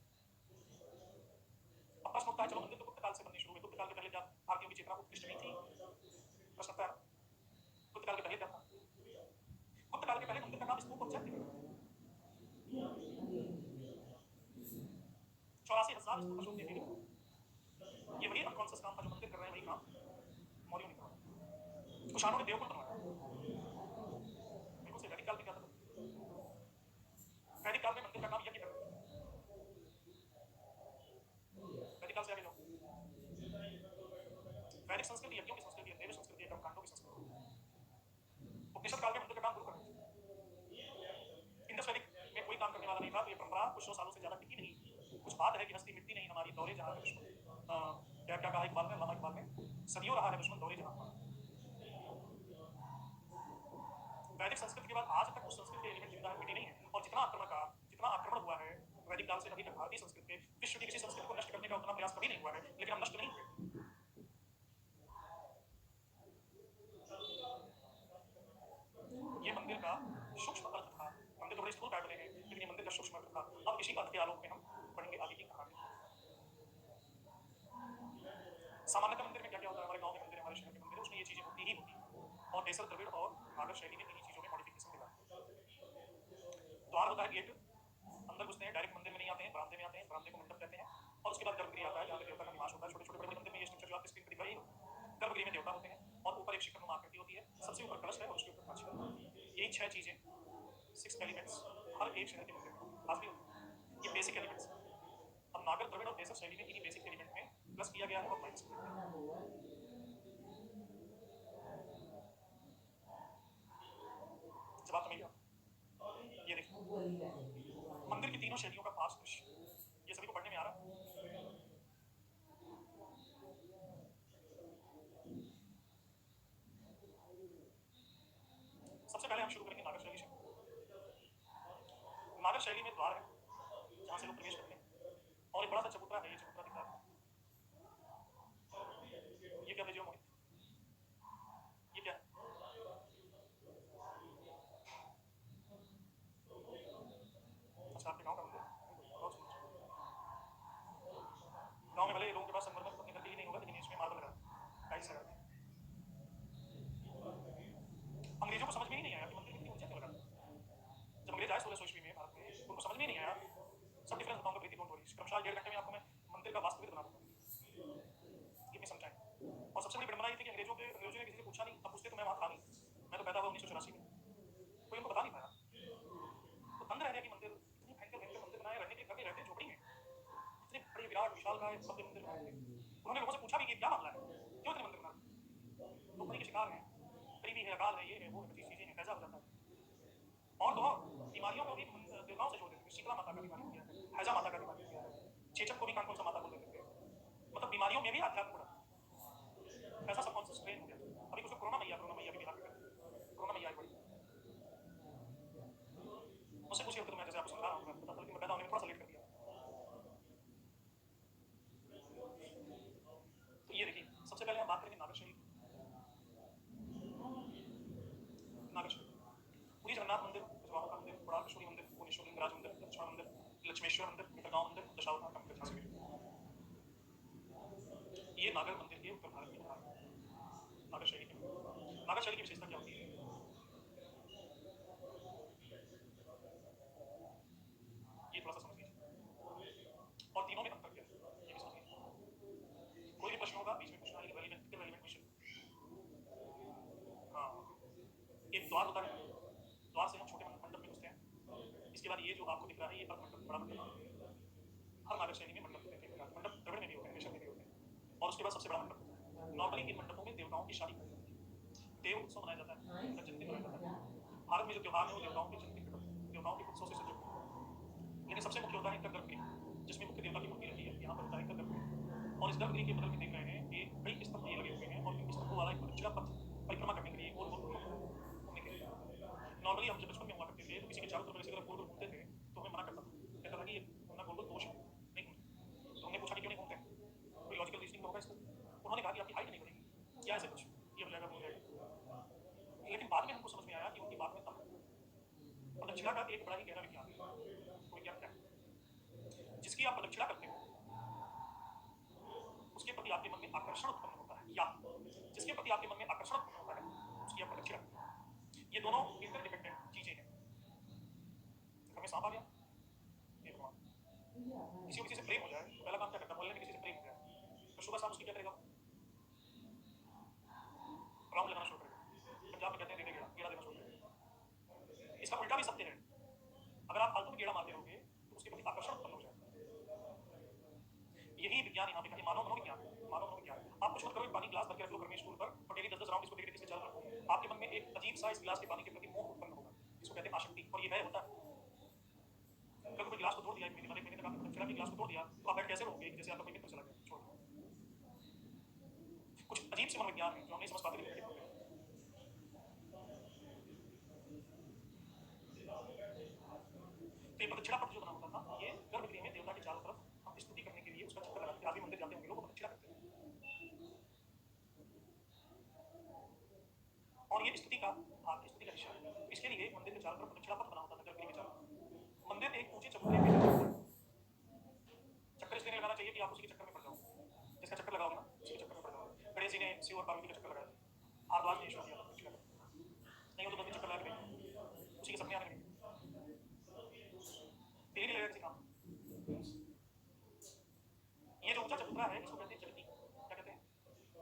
अब प्रश्न उठता है चलो मंदिर तो गुप्त काल से बनने शुरू हुए, गुप्त काल के पहले क्या भारतीयों की चेतना उत्कृष्ट नहीं थी? प्रश्न उठता है गुप्त काल के पहले क्या था? गुप्त काल के पहले मंदिर का नाम स्तूप और चैत्य, 84,000 स्तूप अशोक ने दिए। ये वही अनकॉन्शियस काम था जो मंदिर कर रहे हैं, वही काम मौर्यों ने करा। कुषाणों ने देवकुल बनवाया, बिल्कुल से वैदिक काल में क्या था? वैदिक काल में मंदिर का काम यज्ञ करना, वैदिक काल से आगे जाओ, वैदिक संस्कृति यज्ञों की संस्कृति है, देव संस्कृति है, कर्मकांडों की संस्कृति। उपनिषद काल में मंदिर का काम गुरु करना। इंडस वैदिक में कोई काम करने वाला नहीं था, तो ये परंपरा कुछ सौ सालों से ज्यादा टिकी नहीं। कुछ बात है कि हस्ती मिट्टी नहीं हमारी दौरे जहां है दुश्मन, क्या क्या कहा इकबाल ने, अल्लामा इकबाल ने, सदियों रहा है दुश्मन दौरे जहां हमारा। वैदिक संस्कृति के बाद आज तक उस संस्कृति के एलिमेंट जिंदा है, मिट्टी नहीं है। और जितना आक्रमण हुआ है वैदिक काल से अभी तक भारतीय संस्कृति पे, विश्व की किसी संस्कृति को नष्ट करने का उतना प्रयास कभी नहीं हुआ है, लेकिन हम नष्ट नहीं हुए। ये मंदिर का सूक्ष्म अर्थ था। मंदिर तो बड़े स्थूल टाइप हैं, लेकिन ये मंदिर का सूक्ष्म अर्थ था। अब इसी अर्थ के आलोक में हम पढ़ेंगे आगे की कहानी। सामान्यतः मंदिर में क्या क्या होता है, हमारे गांव के मंदिर, हमारे शहर के मंदिर, उसमें ये चीजें होती ही होती हैं। और केसर, द्रविड़ और नागर शैली में इन्हीं चीजों में मॉडिफिकेशन मिला। द्वार होता है, गेट, अंदर घुसते हैं, डायरेक्ट मंदिर में नहीं आते हैं, बरामदे में आते हैं, बरामदे को मंडप कहते हैं। और उसके बाद गर्भगृह आता है, जहाँ पे देवता का निवास होता है। छोटे छोटे बड़े मंदिर में ये स्ट्रक्चर जो आपकी स्क्रीन पर दिख रही है, गर्भगृह में देवता होते हैं और ऊपर एक शिखर नुमा आकृति होती है, सबसे ऊपर कलश है और उसके ऊपर कांच है। यही 6 चीजें, 6 एलिमेंट्स हर एक शहर के मंदिर में आज भी होती है। ये बेसिक एलिमेंट्स। अब नागर, द्रविड़ और केसर शैली में इन्हीं बेसिक एलिमेंट में प्लस किया गया है और माइनस किया गया है। जवाब तो मिल गया। ये देखिए मंदिर की तीनों शैलियों का पास दृश्य, ये सभी को पढ़ने में आ रहा है। सबसे पहले हम शुरू करेंगे नागर शैली से। नागर शैली में द्वार है जहां से लोग प्रवेश करते हैं, और एक बड़ा सा चबूतरा है, ये चबूतरा दिख रहा है। विशाल का एक भव्य मंदिर बनाए थे। उन्होंने लोगों से पूछा भी कि क्या मामला है, क्यों इतने मंदिर बना रहे हो? लोग परी के शिकार हैं, गरीबी है, अकाल है, ये है, वो है, 25 चीजें हैं, कैसा हो जाता है। और तो और बीमारियों को भी देवताओं से जोड़ देते थे। शीतला माता का बीमारी हो गया है, हैजा माता का बीमारी हो गया है, चेचक को भी कानपुर से माता बोल देते थे। मतलब बीमारियों में भी अध्यात्म पड़ा। ऐसा सबकॉन्शियस ट्रेन हो गया। अभी कुछ कोरोना मैया भी बिहार में करते हैं। कोरोना मैया बड़ी मुझसे पूछिए तो मैं जैसे आपको समझा रहा हूँ, मैं बता लेकिन मैं पैदा होने में थोड़ा सा लेट कर दिया। तो ये देखिए, सबसे पहले हम बात करेंगे नागर शैली। नागर शैली पूरी जगन्नाथ मंदिर, भजवाओं का मंदिर, बड़ाकेश्वरी मंदिर, भुवनेश्वर लिंगराज मंदिर, लक्ष्मण मंदिर, लक्ष्मेश्वर मंदिर, मीठरगांव मंदिर, दशावतार का मंदिर झांसी में। ये नागर मंदिर के उत्तर भारत में है। नागर शैली के नागर शैली की विशेषता क्या होती है? ये थोड़ा सा समझ लीजिए। और तीनों में अंतर क्या है ये भी समझ लीजिए। कोई भी प्रश्न होगा बीच में पूछना, रेलिवेंट क्वेश्चन। हाँ, एक द्वार होता है, द्वार से हम छोटे मंडप में घुसते हैं। इसके बाद ये जो आपको दिख रहा है, ये मंडप, बड़ा मंडप। हर नागर शैली में मंडप होते हैं, मंडप द्रविड़ में भी होते हैं, मिशन में भी होते हैं। और उसके बाद सबसे बड़ा मंडप होता है। नॉर्मली इन मंडपों में देवताओं की शादी की जाती है, देव उत्सव मनाया जाता है, उनका जन्मदिन मनाया जाता है। भारत में जो त्योहार है वो देवताओं के जन्मदिन पे, देवताओं के उत्सव से सजे होते हैं। लेकिन सबसे मुख्य होता है इनका गर्भगृह, जिसमें मुख्य देवता की मूर्ति रहती है। यहाँ पर होता है इनका गर्भगृह। और इस गर्भगृह के बगल में देख रहे हैं कि कई स्तंभ ये लगे हुए हैं, और इन स्तंभों वाला एक दक्षिणा पथ परिक्रमा करने के लिए गोल गोल घूमने के लिए। नॉर्मली हम जब बचपन में हुआ करते थे तो किसी के चारों तरफ ऐसे अगर गोल गोल घूमते थे तो हमें मना करता था, कहता था कि ये घूमना गोल गोल दोष है, नहीं घूमते। तो हमने पूछा कि क्यों नहीं घूमते, कोई लॉजिकल रीजनिंग होगा इसका? उन्होंने कहा कि आपकी हाइट नहीं बढ़ेगी, क्या ऐसे कुछ, ये हो जाएगा, वो हो जाएगा। लेकिन बाद में हमको समझ में आया कि उनकी बात में तब प्रदक्षिणा का एक बड़ा ही गहरा विज्ञान है। वो विज्ञान क्या है? जिसकी आप प्रदक्षिणा करते हो उसके प्रति आपके मन में आकर्षण उत्पन्न होता है, या जिसके प्रति आपके मन में आकर्षण उत्पन्न होता है उसकी आप प्रदक्षिणा करते हो। ये दोनों इंटरडिपेंडेंट चीजें हैं। घर में सांप आ गया, ये भगवान। किसी को किसी से प्रेम हो जाए तो पहला काम क्या करता है? मोहल्ले में किसी से प्रेम हो जाए तो सुबह शाम उसकी क्या करेगा? राउंड लगाना शुरू करेगा। पंजाब में कहते हैं देखे गेड़ा, गेड़ा देना शुरू करेगा। इसका उल्टा भी सत्य है। अगर आप फालतू में गेड़ा मारते रहोगे तो उसके प्रति आकर्षण उत्पन्न हो जाएगा। यही विज्ञान यहाँ पे है, मानव मनोविज्ञान। मानव मनोविज्ञान। आप कुछ मत करो, पानी गिलास भर के रख लो घर में स्टूल पर और डेली 10-10 राउंड इसको धीरे धीरे से चल रखो, आपके मन में एक अजीब सा इस गिलास के पानी के प्रति मोह उत्पन्न होगा। इसको कहते हैं आसक्ति, और ये भय होता है। कल कोई गिलास को तोड़ दिया, एक महीने तक आपने प्रदक्षिणा की गिलास को तोड़ दिया तो आप बैठ कैसे रहोगे जैसे आपका कोई मित्र चला गया छोड़। कुछ अजीब से मनोविज्ञान है जो हम नहीं समझ पाते। तो ये प्रदक्षिणा पथ जो बना होता था, ये गर्भगृह में देवता के चारों तरफ हम स्तुति करने के लिए उसका चक्कर लगाते थे। आप भी मंदिर जाते होंगे, लोग प्रदक्षिणा करते हैं। और ये स्तुति का भाग, स्तुति का विषय है। इसके लिए मंदिर के चारों तरफ प्रदक्षिणा पथ बना होता था, गर्भगृह के चारों तरफ। मंदिर एक ऊंचे चबूतरे पे है। चक्कर इसलिए नहीं लगाना चाहिए कि आप उसी के चक्कर में पड़ जाओ। जिसका चक्कर लगाओगे ना उसी के चक्कर में पड़ जाओगे। गणेश जी ने शिव और पार्वती का चक्कर लगाया, भारद्वाज ने ईश्वर दिया था प्रदक्षिणा करने। नहीं हो तो 10 दिन चक्कर लगा के उसी के सपने आने लगे। तेरी नहीं लगेगा किसी काम। ये जो ऊंचा चबूतरा है इसको कहते हैं जगती। क्या कहते हैं?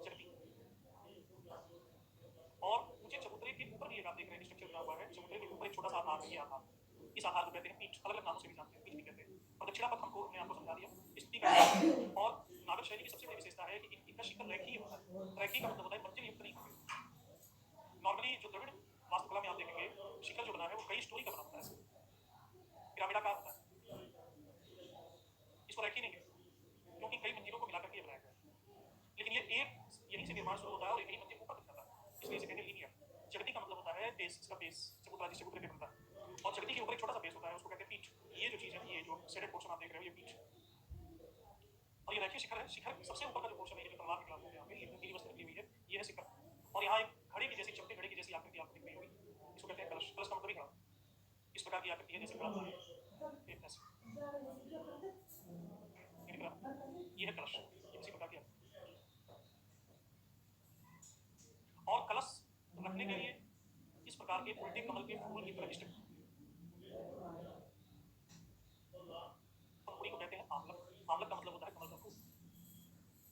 जगती। और ऊंचे चबूतरे के ऊपर भी एक आप देख रहे हैं स्ट्रक्चर बना हुआ है। चबूतरे के ऊपर एक छोटा सा आधार है, ये आधार। इस आधार को कहते हैं पीठ। अलग अलग नामों से भी जानते हैं, पीठ भी कहते हैं। प्रदक्षिणा पथ हमको हमने आपको समझा दिया, स्तुति का। और नागर शैली की सबसे बड़ी विशेषता है कि इनका शिखर रेखीय होता है। रेखीय का मतलब होता है मंजिल युक्त नहीं होते। नॉर्मली जो द्रविड़ वास्तुकला में आप देखेंगे शिखर जो बना है वो कई स्टोरी का बना होता है, पिरामिडाकार होता है। इसको रेखीय नहीं है क्योंकि कई मंजिलों को मिलाकर के बनाया गया है। लेकिन ये एक यहीं से निर्माण शुरू होता है और एक ही मंजिल ऊपर तक जाता है, इसलिए इसे कहते हैं लीनियर। जगती का मतलब होता है बेस, इसका बेस चबूतरा जिस चबूतरे पे बनता है। और जगती के ऊपर एक छोटा सा बेस होता है, उसको कहते हैं पीठ। ये जो चीज है, ये जो शेडेड पोर्शन आप देख रहे हो, ये पीठ। और ये रेखीय शिखर है। शिखर सबसे ऊपर का जो पोर्शन है, ये जो तलवार निकला हुआ है यहाँ पे, ये नीली वस्तु निकली हुई है, ये है शिखर। और यहाँ एक घड़ी की जैसी, चमकती घड़ी की जैसी आकृति आपको दिख रही होगी, इसको कहते हैं कलश। कलश का मतलब ही घड़ा। इस प्रकार की आकृति है जैसे घड़ा होता है, ये है कलश, ये इसी प्रकार की आकृति। और कलश रखने के लिए इस प्रकार के उल्टे कमल के फूल की तरह स्टिक, पंखुड़ी को कहते हैं आमलक। आमलक का मतलब होता है कमल का फूल।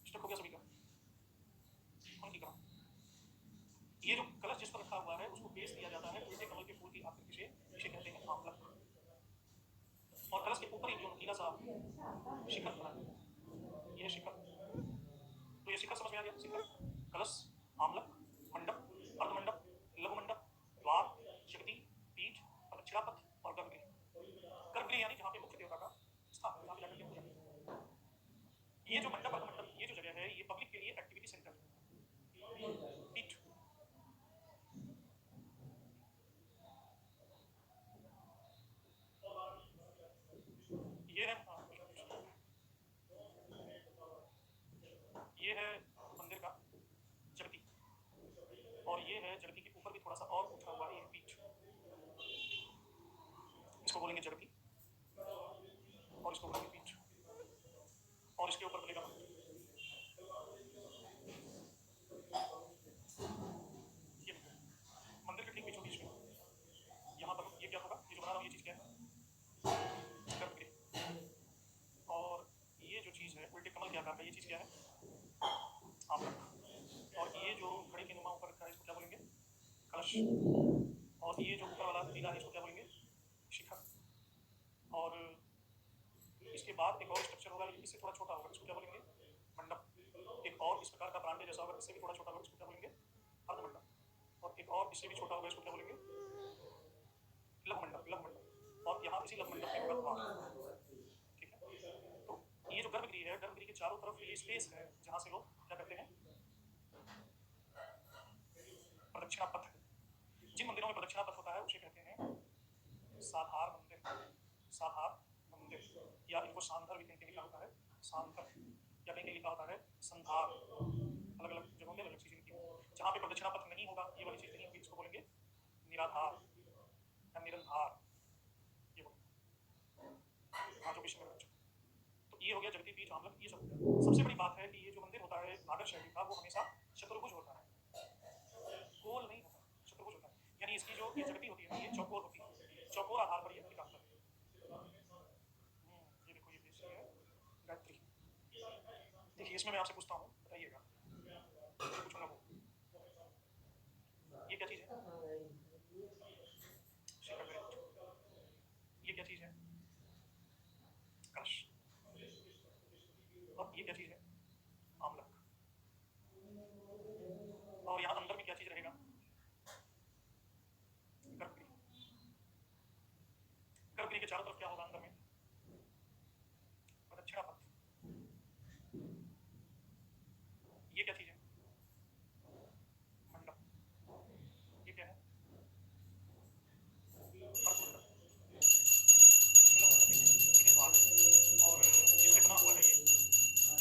स्टिक हो गया सभी का। उनकी कहा ये जो कलश जिस पर रखा हुआ है उसको बेस दिया जाता है उल्टे कमल के फूल की आकृति से, इसे कहते हैं आमलक। और कलश के ऊपर ही जो नीला सा शिखर बना है ये शिखर, तो ये शिखर समझ में आ गया। शिखर, कलश, आमलक, मंडप, अर्धमंडप, लघु मंडप, द्वार, जगती, पीठ, प्रदक्षिणापथ और गर्भगृह। गर्भगृह यानी जहाँ पे मुख्य देवता का स्थान, जहाँ पे जाकर के पूजा करते हैं। ये जो मंडप, अर्धमंडप, ये जो जगह है, ये पब्लिक के लिए एक्टिविटी सेंटर है। पीठ, ये है ये है मंदिर का जगती, और ये है जगती के ऊपर भी थोड़ा सा और उठा हुआ है ये पीठ, इसको बोलेंगे जगती, और इसको बोलेंगे पीठ, और इसके ऊपर बनेगा मंदिर। ये मंदिर के ठीक बीचों बीच में यहाँ पर ये क्या होगा, ये जो बना रहा हूँ ये चीज़ क्या है, गर्भगृह। और ये जो चीज़ है उल्टे कमल के आकार का, ये चीज़ क्या है, आमलक। और ये जो घड़ी के नुमा ऊपर रखा है इसको क्या बोलेंगे, कलश। और ये जो ऊपर वाला नीला है इसको क्या बोलेंगे, शिखर। और इसके बाद एक और स्ट्रक्चर होगा, इससे थोड़ा छोटा होगा, इसको क्या बोलेंगे, मंडप। एक और इस प्रकार का ब्रांडे जैसा होगा, इससे भी थोड़ा छोटा होगा, इसको क्या बोलेंगे, अर्धमंडप। और एक और इससे भी छोटा होगा, इसको क्या बोलेंगे, लघु मंडप, लघु मंडप। और यहाँ इसी लघु मंडप में होगा द्वार। ठीक है, तो ये जो गर्भगृह है, गर्भगृह के चारों तरफ ये स्पेस है जहाँ से लोग क्या करते हैं, प्रदक्षिणा पथ। जिन मंदिरों में प्रदक्षिणा पथ होता है उसे कहते हैं साधार मंदिर, साधार मंदिर, या इनको सांधर भी कहीं लिखा होता है, सांधर, या कहीं लिखा होता है संधार। अलग अलग जगहों में अलग अलग चीजें लिखी होती। जहाँ पे प्रदक्षिणा पथ नहीं होगा, ये वाली चीज नहीं होगी, इसको बोलेंगे निराधार या निरंधार। ये बोलेंगे हाँ, जो विषय में बच्चों। तो ये हो गया जगती, पीठ, आमलक, ये सब। सबसे बड़ी बात है कि ये जो मंदिर होता है नागर शैली का, वो हमेशा चतुर्भुज होता है, गोल नहीं होता, चतुर्भुज होता है। यानी इसकी जो ये जगती होती है ये चौकोर होती है, चौकोर आधार पर ये टिका होता है। ये देखो ये पेश है गायत्री। देखिए इसमें मैं आपसे पूछता हूँ, बताइएगा, पूछूंगा वो, ये क्या चीज़ है, शिखर ग्रेट। ये क्या चीज़ है, कलश। और ये क्या चीज़ है, आमलक। और यहाँ अंदर में क्या चीज़ रहेगा, गर्भगृह। गर्भगृह के चारों तरफ क्या होगा, अंदर में प्रदक्षिणा पथ। ये क्या चीज़ है, मंडप। ये क्या है, अर्धमंडप। इसमें लोग मंडप देखें, ठीक है, द्वार। और जिससे बना हुआ है ये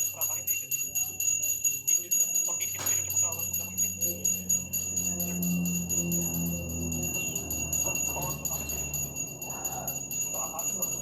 पर आधारित है, पीठ। और पीठ के नीचे जो चबूतरा होगा उसको क्या बोलेंगे, और जो नागर शैली उनका आधार कैसा होगा,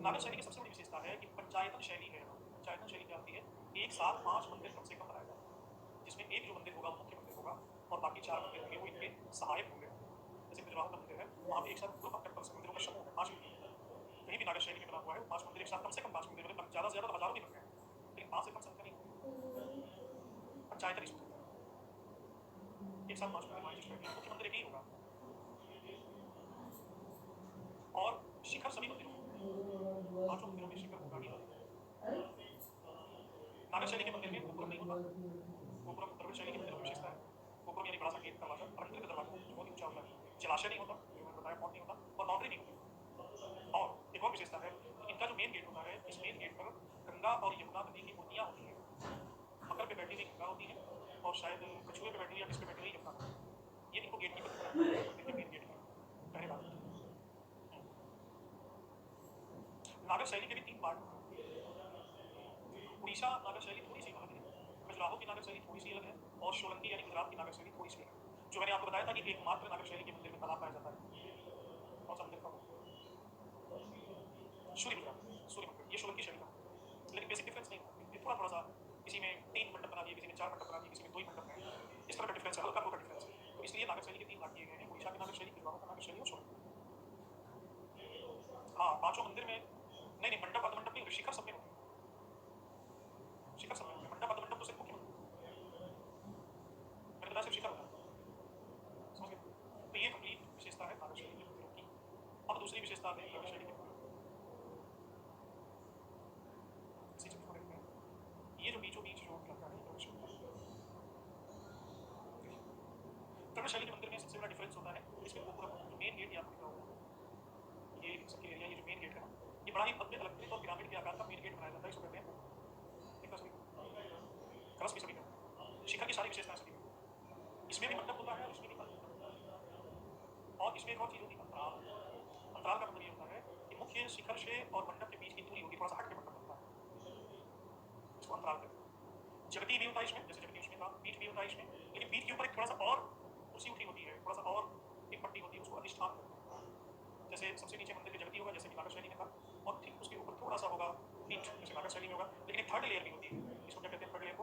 नागर शैली की सबसे बड़ी विशेषता है कि पंचायतन शैली है। पंचायतन शैली क्या होती है? एक साथ 5 मंदिर कम से कम बनाए जाते हैं, जिसमें एक जो मंदिर होगा वो मुख्य मंदिर होगा और बाकी 4 मंदिर होंगे वो इनके सहायक होंगे। जैसे खजुराहो का मंदिर है, वहाँ पे एक साथ ग्रुप ऑफ टेम्पल्स मंदिरों का समूह है, 5 मंदिर। कहीं भी नागर शैली में बना हुआ है वो 5 मंदिर एक साथ, कम से कम 5 मंदिर, मतलब ज़्यादा से ज़्यादा तो हज़ारों भी बन गए हैं, लेकिन 5 से कम संख्या नहीं। पंचायतन इसको कहते हैं। एक साथ 5 मंदिर मान लीजिए, मुख्य मंदिर एक ही होगा और शिखर सभी मंदिरों में, 5 मंदिरों में शिखर होगा ही। नागर शैली के मंदिर में गोपुरम नहीं होता। गोपुरम द्रविड़ शैली के मंदिरों की विशेषता है। गोपुरम यानी बड़ा सा गेट दरवाजा, अलंकृत दरवाजा जो बहुत ही ऊंचा होता है। जलाशय नहीं होता, जो मैंने बताया, पॉन्ड नहीं होता और बाउंड्री नहीं होती। और एक और विशेषता है कि इनका जो मेन गेट होता है, इस मेन गेट पर गंगा और यमुना नदी की मूर्तियां होती हैं। मकर पे बैठी हुई गंगा होती है और शायद कछुए पे बैठी हुई या किस पे बैठी हुई यमुना होती है। ये इनको गेट कीपर बनाता है, मंदिर के मेन गेट के पहरेदार। नागर शैली के भी 3 पार्ट हैं। उड़ीसा नागर शैली थोड़ी सी अलग है, खजुराहो की नागर शैली थोड़ी सी अलग है और सोलंकी यानी गुजरात की नागर शैली थोड़ी सी अलग है। जो मैंने आपको बताया था कि एकमात्र नागर शैली के मंदिर में तालाब पाया जाता है, कौन सा मंदिर था? सूर्य मंदिर, सूर्य मंदिर, ये सोलंकी शैली का मंदिर। लेकिन बेसिक डिफरेंस नहीं होता, ये थोड़ा थोड़ा सा, किसी में 3 मंडप बना दिए, किसी में 4 मंडप बना दिए, किसी में 2 ही मंडप हैं। इस तरह का डिफरेंस है, हल्का फुल्का डिफरेंस है। तो इसलिए नागर शैली के 3 भाग किए गए हैं, उड़ीसा की नागर शैली, खजुराहो का नागर शैली और सोलंकी। हाँ, पांचों मंदिर में नहीं नहीं, मंडप अर्धमंडप नहीं होते, शिखर सब में होते हैं। शिखर सब में होते हैं, मंडप अर्धमंडप तो सिर्फ मुख्य मंदिर, मैंने बताया सिर्फ शिखर होता है। समझ गए? तो ये कंप्लीट विशेषता है नागर शैली के मंदिरों की। अब दूसरी विशेषता है द्रविड़ शैली के मंदिरों की। इसी चीज को देखते हैं। ये जो बीचों बीच जो लगता है द्रविड़ शैली का, द्रविड़ शैली के मंदिर में सबसे बड़ा डिफरेंस होता है इसमें गोपुरम, जो मेन गेट आपको दिख रहा होगा, ये सबके एरिया, ये जो मेन गेट है ना, ये बड़ा ही भव्य अलंकृत और पिरामिड के आकार का मेन गेट बनाया जाता है, इसको कहते हैं गोपुरम। देखा सभी को, कलश भी सभी का, शिखर की सारी विशेषताएं सभी में, इसमें भी मंडप होता है और इसमें भी मंडप होता है। और इसमें एक और चीज होती है, अंतराल। अंतराल का मतलब ये होता है कि मुख्य शिखर से और मंडप के बीच की दूरी होगी, थोड़ा सा हट के मंडप बनता है, इसको अंतराल कहते हैं। जगती भी होता है इसमें, जैसे जगती उसमें था, पीठ भी होता है इसमें, लेकिन पीठ के ऊपर एक थोड़ा सा और कुर्सी उठी होती है, थोड़ा सा और एक पट्टी होती है, उसको अधिष्ठान कहते हैं। जैसे सबसे नीचे मंदिर के जगती होगा, जैसे कि नागर शैली में था, और ठीक उसके ऊपर थोड़ा सा होगा पीठ, जैसे नागर शैली में होगा, लेकिन एक थर्ड लेयर भी होती है, इसको क्या कहते हैं? थर्ड लेयर को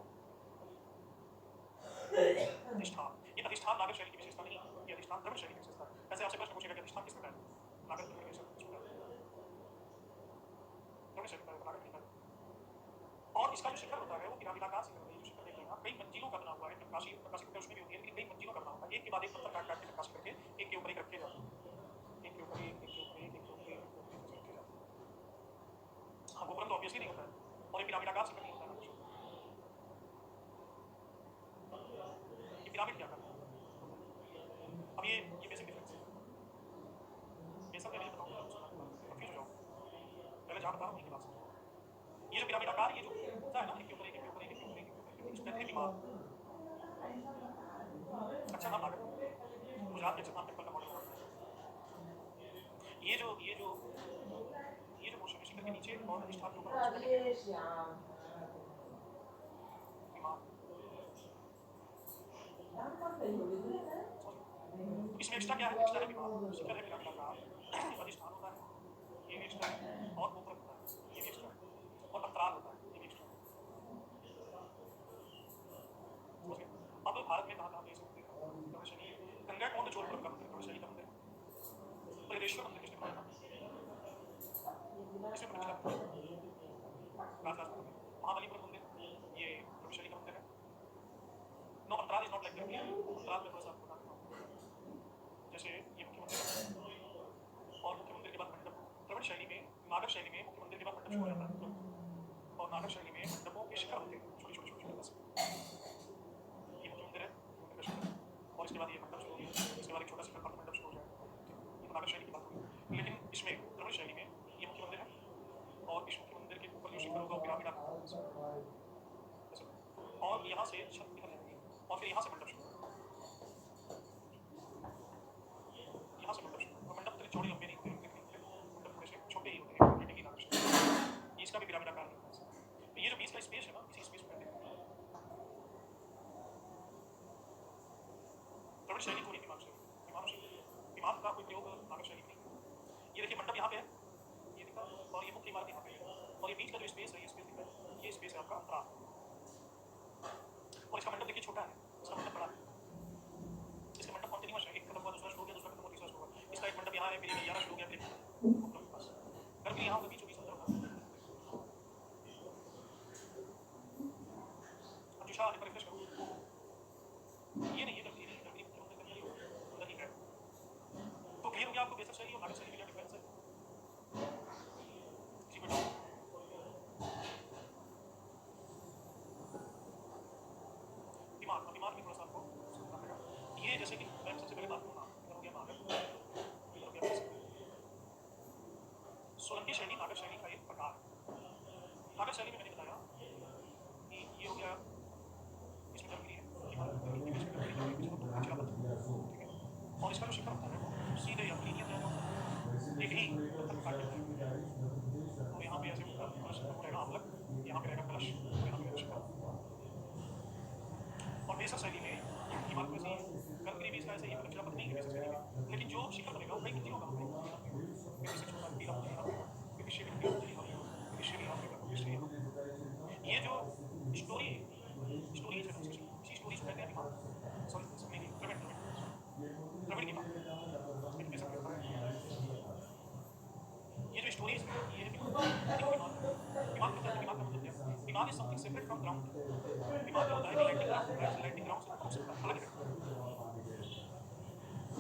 अधिष्ठान। ये अधिष्ठान नागर शैली की विशेषता नहीं है, ये अधिष्ठान द्रविड़ शैली की विशेषता है। ऐसे आपसे प्रश्न पूछेगा कि अधिष्ठान किसमें है? नागर द्रविड़ में द्रविड़ शैली का है, नागर नहीं है। और इसका जो शिखर होता है वो पिरामिडाकार शिखर है। ये जो शिखर देख रहे हैं आप, कई मंजिलों का बना हुआ है। नक्काशी नक्काशी पत्थर उसमें भी होती है, लेकिन कई मंजिलों का बना हुआ है, एक के बाद एक पत्थर काट काट के नक्काशी करके एक के ऊपर एक रखे जाते हैं, एक के ऊपर एक, एक के ऊपर एक, एक के ऊपर एक, एक के ऊपर एक रखे जाते हैं। हाँ, गोपुरम तो ऑब्वियसली नहीं होता है और ये पिरामिडाकार शिखर नहीं होता है। ये पिरामिड क्या करता है? अब ये बेसिक डिफरेंस है, ये सब मैं नहीं बताऊंगा, कंफ्यूज हो जाओ, पहले जहाँ बता रहा हूँ वहीं की बात समझो। ये जो पिरामिड आकार, ये जो होता है ना, एक के ऊपर एक, एक के ऊपर एक, एक के ऊपर एक, एक के ऊपर एक, इसको कहते हैं विमान। अच्छा नाम नागर, गुजरात के जगन्नाथ टेम्पल का मॉडल बनाया है। ये जो पोर्शन है शिखर के नीचे और अधिष्ठान के ऊपर, इसको कहते हैं विमान। तो इसमें एक्स्ट्रा क्या है? एक्स्ट्रा है विमान, शिखर है पिरामिड आकार, अधिष्ठान होता है, ये भी एक्स्ट्रा है, और गोपुरम होता है, ये भी एक्स्ट्रा है, और अंतराल होता है, ये भी एक्स्ट्रा है। समझ गए? अब भारत में कहाँ-कहाँ पे ऐसे मंदिर हैं? द्रविड़ शैली, गंगैकोंड चोलपुरम का मंदिर द्रविड़ शैली का मंदिर है। बृहदेश्वर मंदिर किसने बनाया था? किसने प्रतिष्ठा की? राजराज मंदिर। महाबलीपुरम मंदिर, ये द्रविड़ शैली का मंदिर है। नो, अंतराल इज नॉट लाइक दैट। अंतराल में थोड़ा सा आपको बताता हूँ। जैसे ये मुख्य मंदिर है और मुख्य मंदिर के बाद मंडप। द्रविड़ शैली में, नागर शैली में मुख्य मंदिर के बाद मंडप शुरू हो जाता है, और नागर शैली में मंडपों के शिखर होते हैं, छोटे छोटे छोटे छोटे बस। ये मुख्य मंदिर है, मंदिर का शिखर, और इसके बाद ये मंडप शुरू हो गया, इसके बाद एक छोटा शिखर अर्ध मंडप शुरू हो जाएगा। ये तो नागर शैली की बात हुई। लेकिन इसमें द्रविड़ शैली में ये मुख्य मंदिर है और इस मुख्य मंदिर के ऊपर जो शिखर होगा वो पिरामिड आकार होगा, और यहाँ से छत निकल जाएगी और फिर यहाँ से मंडप शुरू होगा, यहाँ से मंडप शुरू होगा। और मंडप इतने चौड़े लंबे नहीं होते, इतने नहीं होते, मंडप थोड़े से छोटे ही होते हैं, छोटे की नागर शैली। इसका भी पिरामिड आकार होता है। तो ये जो बीच का स्पेस है ना, इसी स्पेस को कहते हैं द्रविड़ शैली, थोड़ी विमान शैली, विमान शैली, विमान का कोई प्रयोग नागर शैली में नहीं। ये देखिए मंडप यहाँ पे है, ये दिखा, और ये मुख्य इमारत यहाँ पे है, और ये बीच का जो स्पेस है, ये स्पेस दिख रहा है, ये स्पेस है आपका अंतराल, और इसका मंडप देखिए छोटा है, इसका मंडप बड़ा है, इसका मंडप कॉन्टिन्यूअस है, एक खत्म हुआ दूसरा शुरू हो गया, दूसरा खत्म हुआ तीसरा शुरू हुआ, इसका एक मंडप यहाँ है, फिर ये 11 शुरू हो गया, फिर उपलब्ध के पास गर्भगृह यहाँ होगा, बीचों बीच अंदर होगा। अंजुषा आने पर रिफ्रेश करो, ये नहीं है गर्भगृह, नहीं गर्भगृह मतलब अंदर ही होगा, अंदर ही है। तो क्लियर हो गया आपको बेसिक शैली और नाटक शैली में क्या डिफरेंस है? किसी को डाउट? दिमाग में थोड़ा सा आपको समझना पड़ेगा। ये जैसे कि मैं सबसे पहले बात करूँगा, इधर हो गया नाटक, इधर हो गया बेसिक। सोलंकी शैली नाटक शैली का एक प्रकार है। नाटक शैली में मैंने बताया कि ये हो गया, इसमें गर्भगृह है, दिमाग के बीच में गर्भगृह है, ठीक है, और इसका जो शिखर होता है वो सीधे या लीनियर जाएगा, एक ही पत्थर काट देता है। तो यहाँ पे ऐसे कलश रहेगा आमलक, यहाँ पे रहेगा कलश, यहाँ पे रहेगा शिखर। और बेसिक शैली में दिमाग में से गर्भगृह भी इसका ऐसे ही मतलब शिलापत नहीं है बेसिक शैली में, लेकिन जो शिखर बनेगा वो कई कितनी होगा, किसी छोटा पीला पीला, किसी भी पीला पीला, किसी भी यहाँ पे किसी ये जो स्टोरी है, स्टोरी है, इसी स्टोरी से कहते हैं दिमाग, सॉरी नहीं द्रविड़ की बात, ये जो स्टोरीज है ये दिमाग का मतलब क्या है? दिमाग is something separate from ground. दिमाग जो होता है लैंडिंग ग्राउंड से अलग है।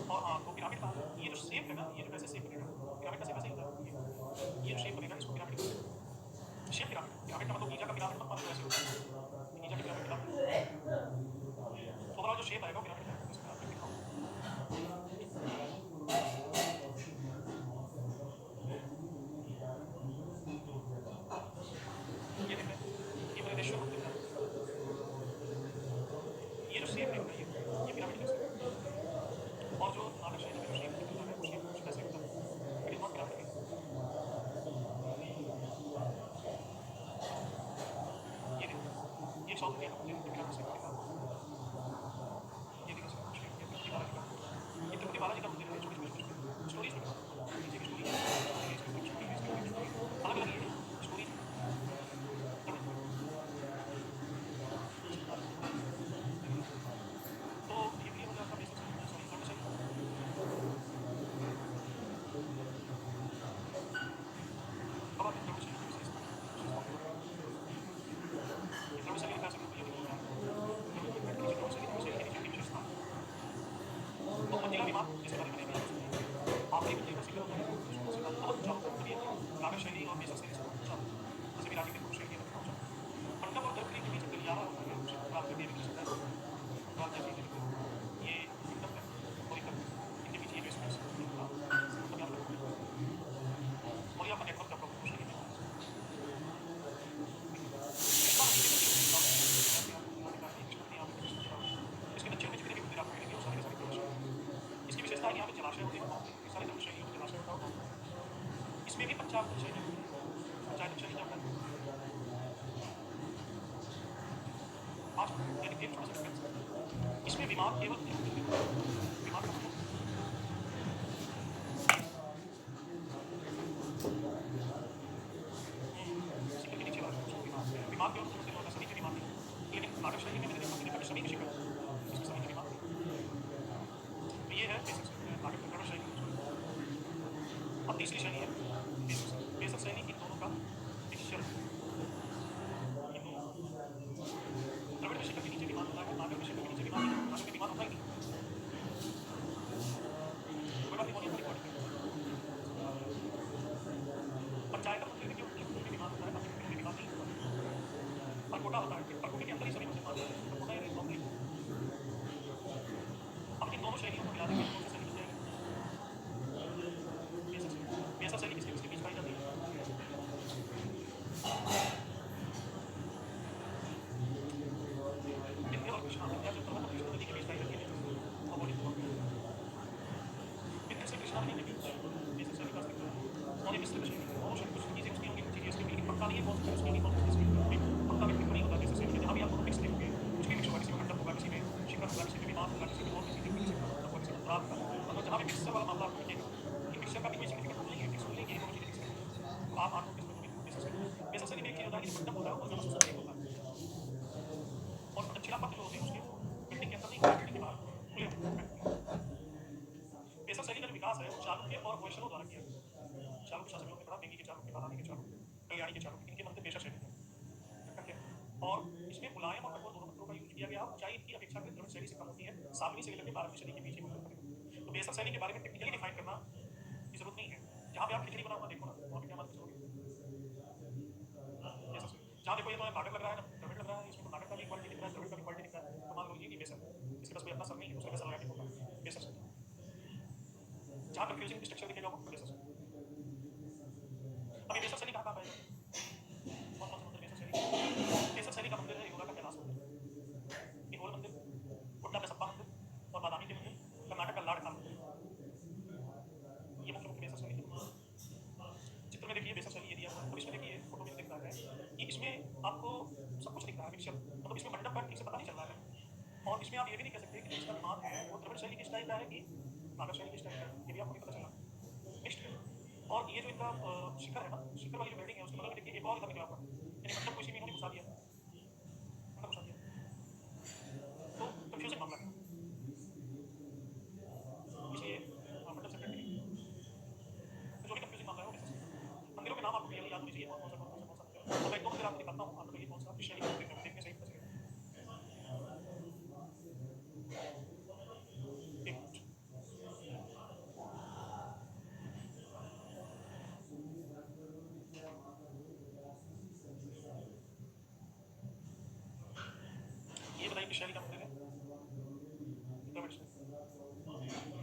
और हाँ, तो पिरामिड का ये जो शेप है ना, ये जो वैसे शेप बनेगा, पिरामिड का शेप ऐसे ही होता है, ये जो शेप बनेगा इसको पिरामिड कहते हैं। शेप पिरामिड का मतलब गीजा का पिरामिड मत मानो, ऐसे होता है गीजा का पिरामिड का ओवरऑल जो शेप आएगा पिरामिड का, इसको पिरामिड दिखाओ। ये देखते हैं, ये बृहदेश्वर मंदिर का ये जो शेप है ये पिरामिड का शेप है। और जो नाटक शैली में जो शेप निकलता है वो शेप कुछ ऐसे होता है, इट इज नॉट पिरामिड। ये देखो, ये साउथ इंडिया का मंदिर पिरामिड शेप का, ये देखो शेप, ये तिरुपति बालाजी का, ये तिरुपति बालाजी का मंदिर है। छोटी छोटी स्टोरीज में नीचे की स्टोरी है, अलग अलग ये स्टोरी है। तो ये भी हो जाता है बेसिक सॉरी नाटक शैली। अब आप नाटक शैली की विशेषता, नाटक शैली का सबसे पहले विशेषता तो मंजिला विमान जैसे बने बने आखिरी मंजिल का शिखर होता है, बहुत ऊंचा होता है। नाटक शैली और बेसिक शैली से बहुत ऊंचा, जैसे विराजी के पुरुष शैली है ऊंचा। मंडप और गर्भगृह के बीच गलियारा होता है, उसे प्राप्त करने के लिए सकता है रात जैसी ये मंडप है और इनके बीच ये जो स्पेस मतलब यहाँ पर और यहाँ पर नेटवर्क का प्रॉब्लम शैली में इसके दक्षिण में जितने भी मंदिर आपको मिलेंगे वो सारे सारे इसकी विशेषता यहाँ पे जलाशय होते हैं, सारे धर्म शैलियों में जलाशय होता होगा। इसमें भी पंचायत शैली होती है, पंचायत शैली क्या होता है आज यानी एक छोटा सा डिफरेंस। इसमें विमान केवल विमान का मतलब शिखर के नीचे वाला विमान केवल छोटे होता है, सभी के विमान नहीं। लेकिन नाटक शैली में मैंने देखा कि सभी के शिखर इसमें सभी के विमान नहीं। तो ये है बेसिक नाटक नाटक शैली। अब तीसरी शैली है बेसिक शैली, इन दोनों का मिक्सचर। द्रविड़ में शिखर के नीचे विमान होता है, नाटक में शिखर के नीचे विमान नहीं, नाटक में विमान होता ही नहीं। पंचायत का मंदिर देखिए उनके विमान होता है, बाकी में विमान नहीं होता। परकोटा होता है, परकोटे के अंदर ही सभी मंदिर मानते हैं, परकोटा है नॉर्मली। अब इन दोनों शैलियों को मिला देंगे, कौन सी शैली मिल जाएगी? बेसिक शैली किसके बीच पाई जाती है? विंध्य और कृष्णा, विंध्या जो पर्वत और कृष्णा नदी के बीच पाई जाती है। विंध्य से कृष्णा नदी के बीच बेसिक शैली का अस्तित्व है। और ये मिश्रित शैली है, दोनों शैली कुछ चीजें उसकी होंगी, कुछ चीजें उसकी होंगी, पक्का नहीं है कौन सी उसकी होगी, कौन सी उसकी होगी। पक्का भी नहीं होता बेसिक शैली में, जहाँ भी आप दोनों मिक्स देखोगे कुछ भी मिक्स होगा, किसी में मंडप होगा, किसी में शिखर होगा, किसी में विमान होगा, किसी में और किसी में किसी में मंडप होगा, किसी में अंतराल होगा। मतलब जहाँ भी मिक्सर वाला मामला आपको मिलेगा, कि मिक्सर का भी कोई सिग्निफिकेंट नहीं है, मिक्स हो लेंगे दोनों चीजें मिक्स करेंगे। आप जो मंडप होता है वो ज़्यादा सुंदर नहीं होता है, और दक्षिणापथ जो होते हैं उसके वो बिल्डिंग के अंदर नहीं, बिल्डिंग के बाहर खुले होते हैं। बेसर शैली का जो विकास है वो चालुक्य और होयसलों द्वारा किया गया। चालुक्य शासकों ने पढ़ा, वेंगी के चालुक्य, बादामी के चालुक्य, कल्याणी के चालुक्य, इनके मंदिर बेसर शैली थे। और इसमें मुलायम और कठोर दोनों मंत्रों का यूज किया गया। ऊंचाई इनकी अपेक्षाकृत द्रविड़ शैली से कम होती है, 7वीं से लेकर 12वीं सदी के बीच ये मंदिर बने। तो बेसर शैली के बारे में टेक्निकली डिफाइन करना की जरूरत नहीं है। जहाँ पे आप खिचड़ी बना हुआ देखो ना, वहाँ पे क्या मतलब करोगे? बेसर शैली जहाँ देखो ये तो नाटक लग रहा है ना द्रविड़ लग रहा है, इसमें तो नाटक का भी क्वालिटी दिख रहा है, द्रविड़ का भी क्वालिटी दिख रहा है, तो मान लो ये बेसर है, इसके पास कोई अपना सर नहीं है, दूसरे का सर लगा के बोलता है बेसर शैली। जहाँ कंफ्यूजिंग स्ट्रक्चर दिखेगा वो बेसर शैली। अभी बेसर शैली कहाँ पाएगा? कौन कौन से मंदिर बेसर शैली? बेसर शैली का मंदिर है योगा का कैलाश मंदिर, इहोल मंदिर, उड्डा का सप्पा मंदिर, और बादामी के मंदिर, कर्नाटक का लाड़ का मंदिर। ये मुख्य मुख्य बेसर शैली के मंदिर। चित्र में देखिए बेसर शैली ये दिया हुआ है। अब इसमें देखिए फोटो में दिख रहा है कि इसमें आपको सब कुछ दिख रहा है मिक्सचर, मतलब इसमें मंडप का ठीक से पता नहीं चल रहा है, और इसमें आप ये भी नहीं कह सकते कि इसका विमान है वो द्रविड़ शैली के स्टाइल का है कि नागर शैली के स्टाइल का है, ये भी आपको नहीं पता चला, मिक्स्ड है। और ये जो इनका शिखर है ना, शिखर वाली जो बिल्डिंग है उसके बगल में देखिए एक और इधर निकला हुआ है, यानी मंडप को इसी में इन्होंने घुसा दिया, मंडप घुसा दिया, तो कंफ्यूजिंग मामला है इसलिए मंडप से कंटिन्यू, तो जो भी कंफ्यूजिंग मामला है वो बेसर शैली। मंदिरों के नाम आपको क्लियरली याद होने चाहिए, कौन कौन सा मंदिर है। अब मैं 2 मंदिर आपको दिखाता हूँ, आप बताइए कौन सा किस शैली का मंदिर है, देखने से ही पता चलेगा। एक मिनट, ये बताइए किस शैली का मंदिर है? द्रविड़ शैली।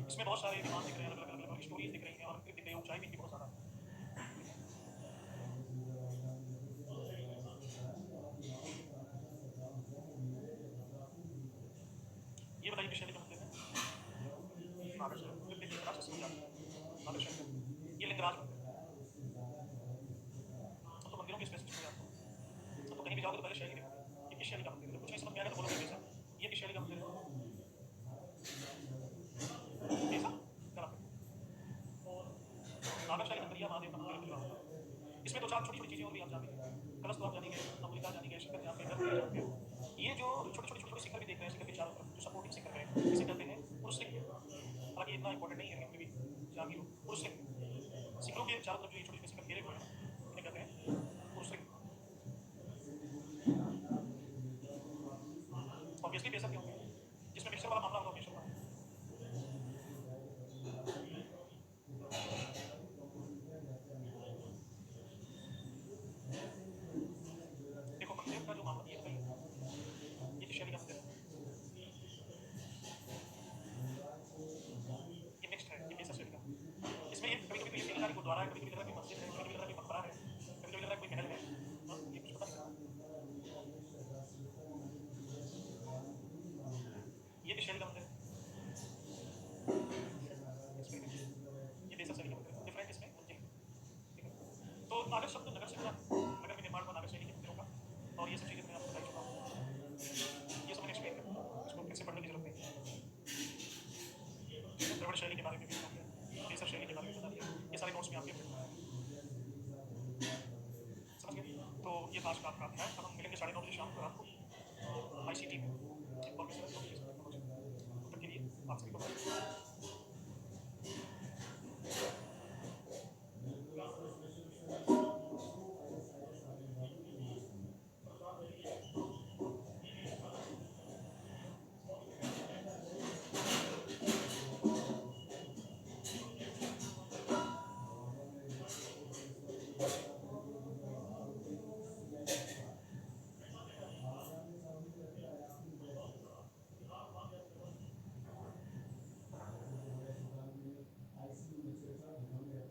इसमें बहुत सारे विमान दिख रहे हैं, अलग अलग अलग स्टोरीज दिख रही हैं, और दिख रही है, ऊंचाई भी इनकी बहुत ज़्यादा है। ये बताइए किस शैली का मंदिर है? नागर शैली। फिर देखिए राक्षस समझ आता है, नागर शैली का। ये लिंगराज मंदिर है। अब तो मंदिरों के स्पेसिफिक हो जाते हैं, अब तो कहीं भी जाओगे तो पहले शैली देखोगे, ये किस शैली का मंदिर है, कुछ नहीं समझ में आएगा तो बोलोगे बेसर। ये किस शैली का मंदिर है? बेसर गलत है, नागर शैली मंदिर या महादेव का मंदिर दिख रहा होगा। इसमें 2-4 छोटी-छोटी चीज़ें और भी आप जान लीजिए, कलश तो आप जानेंगे, अमृता जानेंगे, शिखर यहाँ पे जानते हैं। ये जो छोटे-छोटे शिखर भी देख रहे हैं, शिखर के चारों तरफ जो सपोर्टिंग शिखर है, इसे कहते हैं पुरुषलिंग। हालांकि इतना इंपॉर्टेंट नहीं है, लेकिन फिर भी जान लो पुरुषलिंग। शिखरों के चारों तरफ जो ये छोटे-छोटे शिखर घेरे हुए हैं, इन्हें कहते हैं पुरुषलिंग। ऑब्वियसली बेसर के होंगे, जिसमें मिक्सर वाला मामला होगा बेसर का। देखो मंदिर का जो मामला ये बताइए, ये किस शैली का मंदिर है? ये मिक्स्ड है, ये बेसर शैली का। इसमें ये कभी-कभी तो ये फील गुरुद्वारा है, कभी-कभी लग रहा है कोई मस्जिद है, कभी-कभी लग रहा है कोई मकबरा है, कभी-कभी लग रहा है कोई महल है। हाँ, ये कुछ पता नहीं लग रहा। ये किस शैली का मंदिर है? इसमें ये बेसर शैली का मंदिर है, डिफरेंट इसमें मंजिल है, ठीक है। तो नागर शब्द नगर से बना है, नगर में निर्माण हुआ नागर शैली के मंदिरों का, और ये सब चीज़ें मैं आपको बता चुका हूँ, ये सब मैंने एक्सप्लेन कर दिया, इसको फिर से पढ़ने की जरूरत नहीं है। द्रविड़ शैली के बारे में भी बता दिया, बेसर शैली के बारे में बता दिया, ये सारे नोट्स में आपके समझ गए। तो ये आज का आपका अध्याय, अब हम मिलेंगे 9:30 बजे शाम को रात को ICT में, इंफॉर्मेशन टेक्नोलॉजी। तब तक के लिए आप सभी को